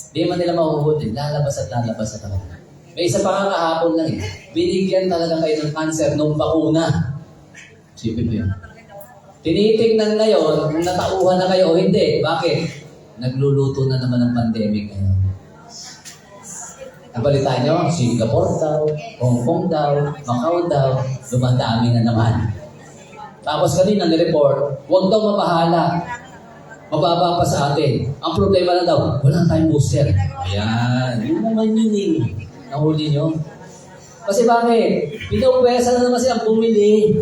Hindi man nila mahuhutin, lalabas at lalabas at lalabas. May isa pa nga kahapon lang eh. Binigyan talaga kayo ng cancer nung bakuna. Sipin mo yun. Tinitignan ngayon kung natauhan na kayo o hindi. Bakit? Nagluluto na naman ng pandemic ngayon. Nabalita nyo, Singapore daw, Hong Kong daw, Macau daw, dumadami na naman. Tapos kanina nireport, huwag daw mabahala. Mababa pa sa atin. Ang problema na daw, wala tayong booster. Ayan, yun naman yun eh. Nahuli nyo. Kasi bakit? Pinupwesa na naman silang bumili.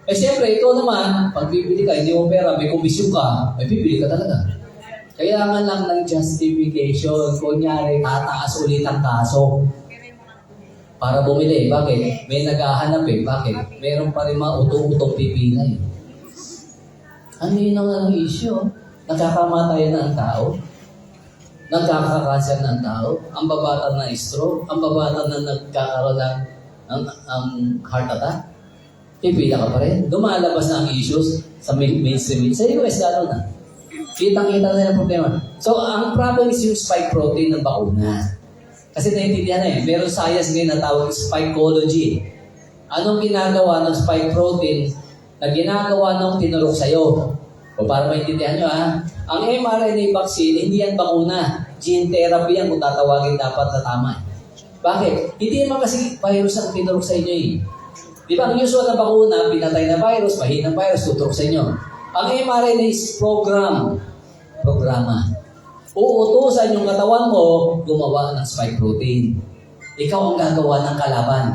Eh siyempre, ikaw naman, pag bibili ka, hindi mo pera, may komisyon ka, may bibili ka talaga. Kailangan lang ng justification. Kunyari, tataas ulit ang kaso. Para bumili. Bakit? May naghahanap eh. Bakit? Meron pa rin mga utong-utong pipila eh. Ano yun ang issue? Nagkakamatay na ang tao. Nagkakakanser na ang tao. Ang babata na stroke. Ang babata na nagkakaroon ng heart attack. Pipila ka pa rin. Lumalabas na ang issues sa mainstream. Sa US lalo na. Kitang-kita na yung problema. So, ang problem is yung spike protein ng bakuna. Kasi naiintindihan na eh. Meron science ngayon na tawag spikeology. Anong ginagawa ng spike protein na ginagawa ng tinurok sa'yo? O para maintindihan nyo ha, ang mRNA vaccine, hindi yan bakuna. Gene therapy yan kung tatawagin dapat na tama. Bakit? Hindi naman kasi virus ang tinurok sa inyo eh. Di ba ang usual na bakuna, pinatay na virus, mahinang virus, tuturok sa inyo. Ang mRNA is programa. Uutusan yung katawan mo, gumawa ng spike protein. Ikaw ang gagawa ng kalaban.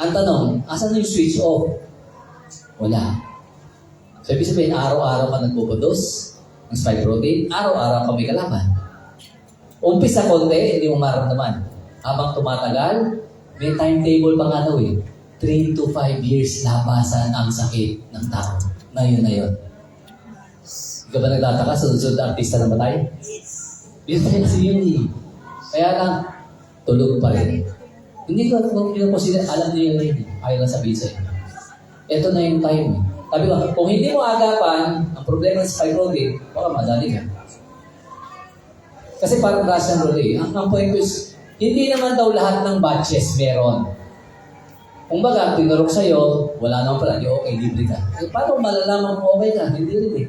Ang tanong, asan yung switch off? Wala. So, ibig sabihin, araw-araw ka nagpuproduce ng spike protein, araw-araw ka may kalaban. Umpisa konti, hindi mo maramdaman. Habang tumatagal, may timetable pa nga daw eh. 3 to 5 years labasan ang sakit ng tao. Na yun. Ikaw ba nagtataka? Sunod-sunod na artista na matay? Yes. Kasi yun eh. Kaya lang, tulog pa rin. Hindi ko po sila, alam niyo yun. Ayaw lang sabihin sa'yo. Ito na yung time. Sabi ko, kung hindi mo agapan, ang problema sa spike protein, baka madali ka. Kasi parang Russian roll eh. Ang point ko is, hindi naman daw lahat ng batches meron. Kung baga, tinurok sa'yo, wala naman pala, di okay, libre ka. Eh, paano malalaman kung okay ka? Hindi rin eh.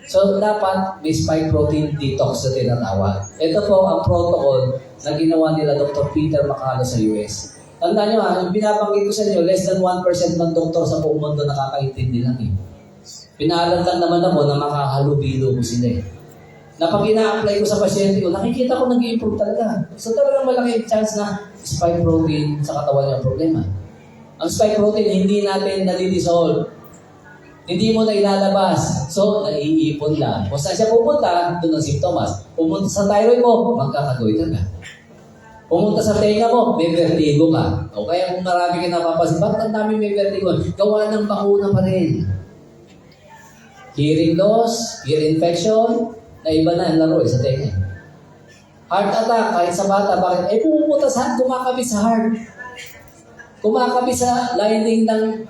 So, dapat may spike protein detox na tinatawag. Ito po ang protocol na ginawa nila Dr. Peter Macalo sa US. Tandaan nyo ha, yung binabanggit ko sa inyo, less than 1% ng doktor sa buong mundo nakakaintindi lang eh. Pinahalan lang naman ako na makahalubilo ko sila eh. Na pag ina-apply ko sa pasyente ko, nakikita ko nag-i-improve talaga. So talagang malaki chance na spike protein sa katawan niya ang problema. Ang spike protein, hindi natin nadi-dissolve. Hindi mo na ilalabas. So, naiipon lang. Kung saan siya pupunta, doon ang simptomas. Pumunta sa thyroid mo, magkakagoiter ka. Pumunta sa tenga mo, may vertigo ka. O kaya kung marami ka napapansin, ba't ang dami may vertigo? Gawa ng bakuna pa rin. Hearing loss, ear infection, na iba na ang laro sa tenga. Heart attack, kahit sa bata, bakit? Eh, pumupunta sa heart, kumakabit sa heart. Kumakabit sa lining ng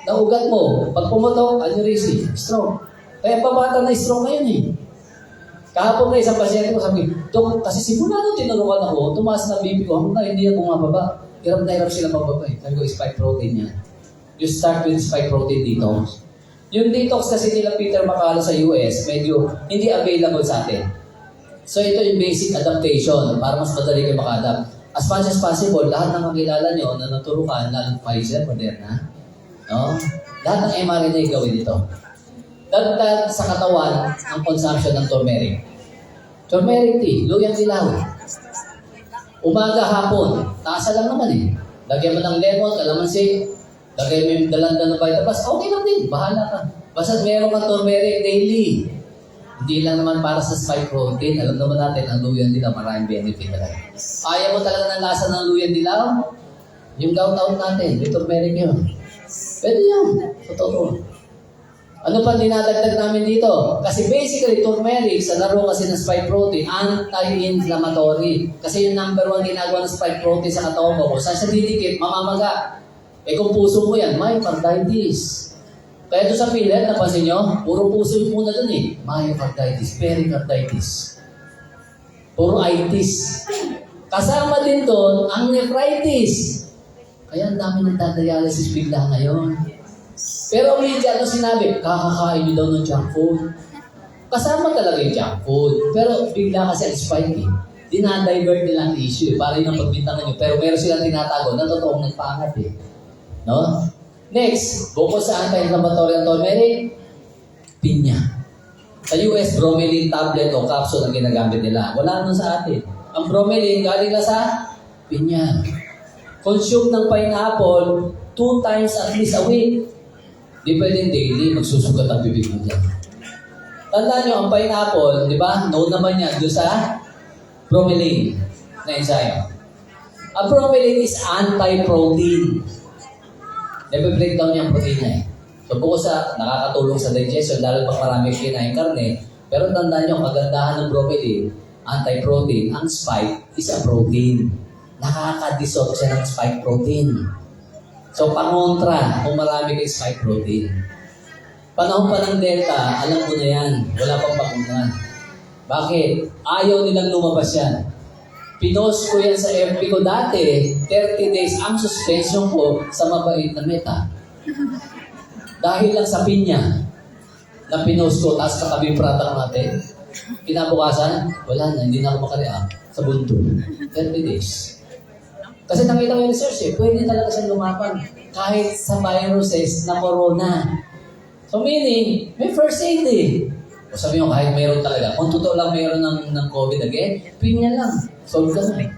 ugat mo. Pag pumutok, aneurysm, stroke. Kaya pabata na stroke ngayon eh. Kahapon na isang pasyente ko sabi, Dok, kasi simula nung tinurukan ako, tumaas na BP ko, hanggang hindi ako mababa. Hirap na hirap sila mababa eh. Sabi ko, spike protein yan. You start with spike protein detox. Yung detox kasi nila Peter Macalo sa US, medyo hindi available sa atin. So ito yung basic adaptation para mas madali kayo maka-adapt. As much as possible, lahat ng kakilala nyo na naturukan, lalo Pfizer, Moderna, no? Lahat ng mRNA gawin ito. Dagdag sa katawan ang consumption ng turmeric. Turmeric tea, luyang dilaw. Umaga, hapon, taasa lang naman eh. Lagyan mo ng lemon, kalamansi, lagyan mo yung dalandan ng vitamins, okay lang din, bahala ka. Basta meron kang turmeric daily. Hindi lang naman para sa spike protein. Alam naman natin, ang luyang dilaw, maraming benefit talaga. Ayaw mo talaga ng lasa ng luyang dilaw? Yung gout-out natin, may turmeric yun. Pwede yun, totoo. Ano pa dinadagdag namin dito? Kasi basically, turmeric, sa laro kasi ng spike protein, anti-inflammatory. Kasi yung number 1 ginagawa ng spike protein sa katawan mo, kung saan siya didikit, mamamaga. Eh kung puso mo yan, myocarditis. Kaya doon sa PhilHealth, napansin nyo, puro puso yung muna doon eh. Myocarditis, pericarditis. Puro itis. Kasama din doon ang nephritis. Kaya ang dami ng dialysis bigla ngayon. Pero media, ano sinabi? Kakakain nyo daw ng junk food. Kasama talaga yung junk food. Pero bigla kasi ang spike eh. Dinadivert nila ang issue para yun ang pagbintangan nyo. Pero meron silang tinatago na totoong nagpangat eh. No? Next, bukod sa anti-inflammatory ang turmeric, pinya. Sa US, bromelain tablet o capsule ang ginagamit nila. Wala nun sa atin. Ang bromelain galing na sa pinya. Consume ng pineapple 2 times at least a week. Di pwedeng daily, magsusugat ang bibig mo dyan. Tandaan nyo, ang pineapple, di ba? Known naman yan doon sa bromelain na enzyme. Ang bromelain is anti-protein. Nebe-breakdown niya ang protein niya eh. So bukod sa nakakatulong sa digestion, lalo pag marami kinain karne, pero tandaan nyo, kagandahan ng bromelain, anti-protein, ang spike is a protein. Nakaka-dissolve siya ng spike protein. So, pangontra kung marami kay spike protein. Panahon pa ng Delta, alam ko na yan. Wala pang bakuna. Bakit? Ayaw nilang lumabas yan. Pinost ko yan sa FB ko dati, 30 days ang suspension ko sa mabait na meta. Dahil lang sa pinya na pinost ko, tapos katabi product natin. Kinabukasan, wala na, hindi na ako makareact sa bunto. 30 days. Kasi nakita ko yung research eh, pwede talaga siyang lumaban kahit sa viruses na corona. So meaning, may first aid eh. O sabi mo, kahit mayroon talaga, kung totoo lang mayroon ng COVID again, pinya lang, solve ka na eh.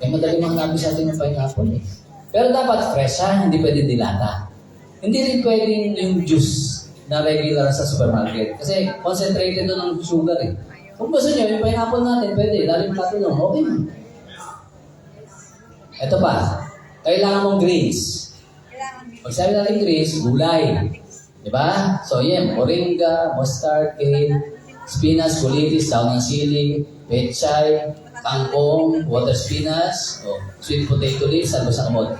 Eh madali hanapin sa atin yung pineapple eh. Pero dapat fresh ha, hindi pwede dilata. Hindi rin pwedeng yung juice na regular sa supermarket. Kasi concentrated doon ng sugar eh. Kung gusto nyo, yung pineapple natin, pwede, lalim natin lang, okay na. Ito pa, kailangan mong greens. Pag sabi natin greens, gulay. Diba? So yan, moringa, mustard, kale, spinach, kulitis, daon ng sili, pechay, kangkong, water spinach, sweet potato leaves, salbo sa kamot.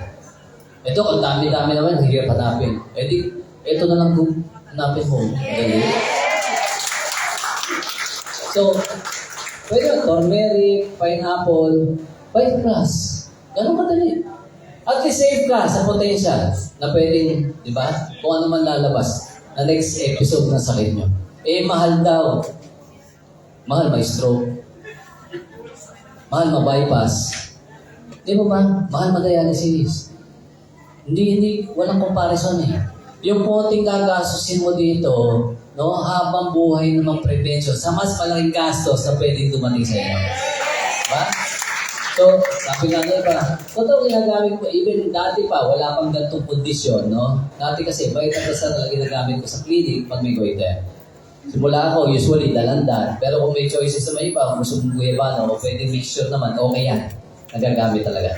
Ito, kung dami-dami naman, hirap hanapin. E di, ito na lang kung hanapin mo. Madali. So, pwede turmeric, pineapple, vitamin. Ganun madali. At least save ka sa potential na pwedeng, di ba, kung ano man lalabas na next episode na sakit nyo. Eh, mahal daw. Mahal may stroke. Mahal ma-bypass. Di ba ba? Mahal ma-dialysis. Hindi, walang comparison eh. Yung konting gagastusin mo dito, no, habang buhay namang prevention sa mas malaking gastos na pwedeng dumating sa inyo. Diba? So, sabi nga nila pa, totoo ginagamit ko, even dati pa, wala pang ganitong kondisyon, no? Dati kasi, vitamin na ginagamit ko sa clinic pag may goiter. Simula ako, usually, dalandan. Pero kung may choices sa may iba, kung gusto mong guyabano, o pwede mixture naman, okay yan. Nagagamit talaga.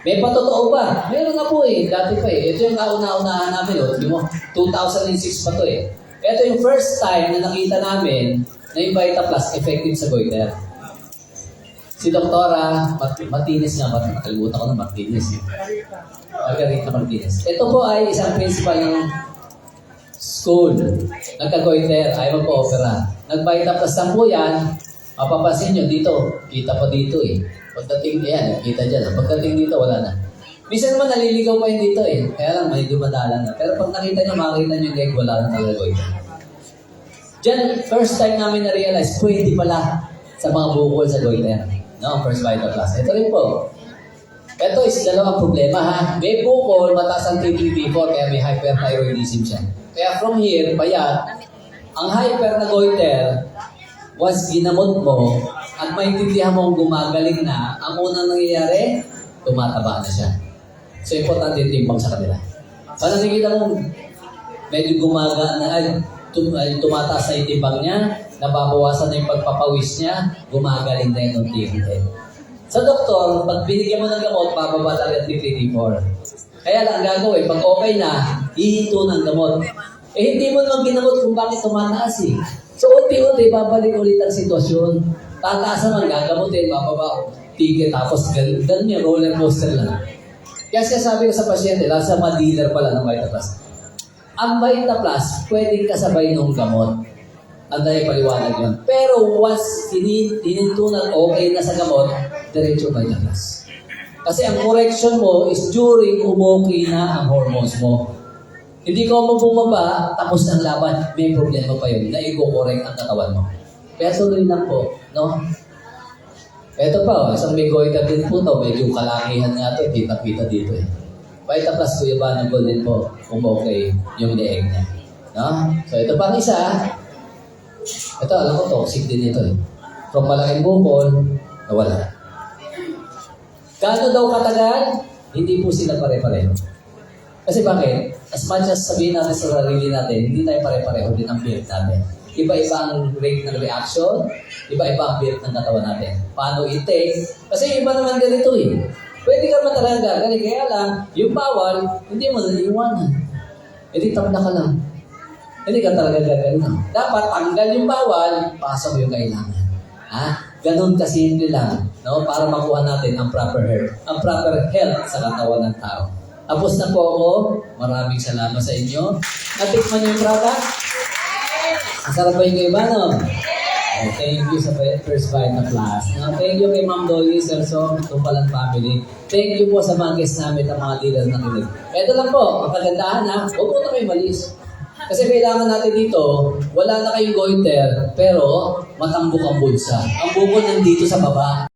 May patotoo ba? Meron na po eh, dati pa eh. Ito yung kauna-unahan namin, Di mo, 2006 pa to eh. Ito yung first time na nakita namin na yung Vita Plus effective sa goiter. Si Doktora Martinez nga, nakalimutan ko na Martinez. Margarita Martinez. Ito po ay isang principal ng school. Nagka-goiter, ayaw magpa-opera. Nag-bite up na po yan. Mapapansin nyo dito, kita pa dito eh. Pagdating yan, kita dyan. Pagdating dito, wala na. Minsan naman naliligaw pa yun dito eh. Kaya lang may dumadalan na. Pero pag nakita nyo, makakita nyo yung leg, wala na talaga goiter. Diyan, first time namin na-realize, pwede pala sa mga bukol sa goiter. No, first vital class. Ito rin po. Ito is dalawang problema ha. May bukol, mataas ang TTP4, kaya may hyperthyroidism siya. Kaya from here, payat, ang hyper na goiter, once ginamot mo, at maintindihan mo gumagaling na, ang unang nangyayari, tumataba na siya. So, importante yung timbang sa kanila. Para nakikita mo, medyo gumaga na, tumataas na yung timbang niya, nababawasan na yung pagpapawis niya, gumagaling na yung TTP. Sa doktor, pag binigyan mo ng gamot, bababa talaga TTP4. Kaya lang gagawin, pag okay na, hihinto ng gamot. Eh, hindi mo naman ginamot kung bakit tumataas eh. So, unti-unti, babalik ulit ang sitwasyon. Tataas naman, gagamutin, bababa, tigil, tapos ganun yung roller coaster lang. Kaya sabi ko sa pasyente, lalo sa mga dealer pala ng Vita Plus, ang Vita Plus, pwedeng kasabay ng gamot. Ang dahil paliwanag yun. Pero once tinintunan okay na sa gamot, diretso Vita Plus. Kasi ang correction mo is during umokay na ang hormones mo. Hindi ko mo bumaba, tapos ang laban, may problema pa yun, na i-correct ang katawan mo. Kaya tuloy lang po, no? Ito pa, isang may goiter din po to, medyo kalakihan nga to, kita-kita dito eh. Vita Plus, Kuya Banagol din po, umokay yung leeg niya. No? So ito pa ang isa, ito, alam ko, toxic din ito eh. From malaking bukol, nawala. Gaano daw katagal? Hindi po sila pare-pareho. Kasi bakit? As much as sabihin natin sa sarili natin, hindi tayo pare-pareho din ang build natin. Iba-iba ang rate ng reaction, iba-iba ang build ng katawan natin. Paano i-take? Kasi iba naman ganito eh. Pwede ka naman talaga gagaling, kaya lang, yung bawal, hindi mo naliiwanan. Hindi tapos ka lang. Hindi ka talaga gagaling. Dapat tanggal yung bawal, pasok yung kailangan. Ha? Ganon kasimple lang, no? Para makuha natin ang proper health sa katawan ng tao. Tapos na po ako. Maraming salamat sa inyo. Natikman niyo yung product? Ang sarap ba yung kay Bano? Oh, thank you sa First Vita Plus. Thank you kay Ma'am Dolly, Sir Song, Tumpalan Family. Thank you po sa mga guests namin at mga dealers na kinig. Ito lang po, ang kagandahan ha, huwag mo na kayo malis. Kasi kailangan natin dito, wala na kayong goiter, pero matambok ang bulsa. Ang bukol nandito sa baba.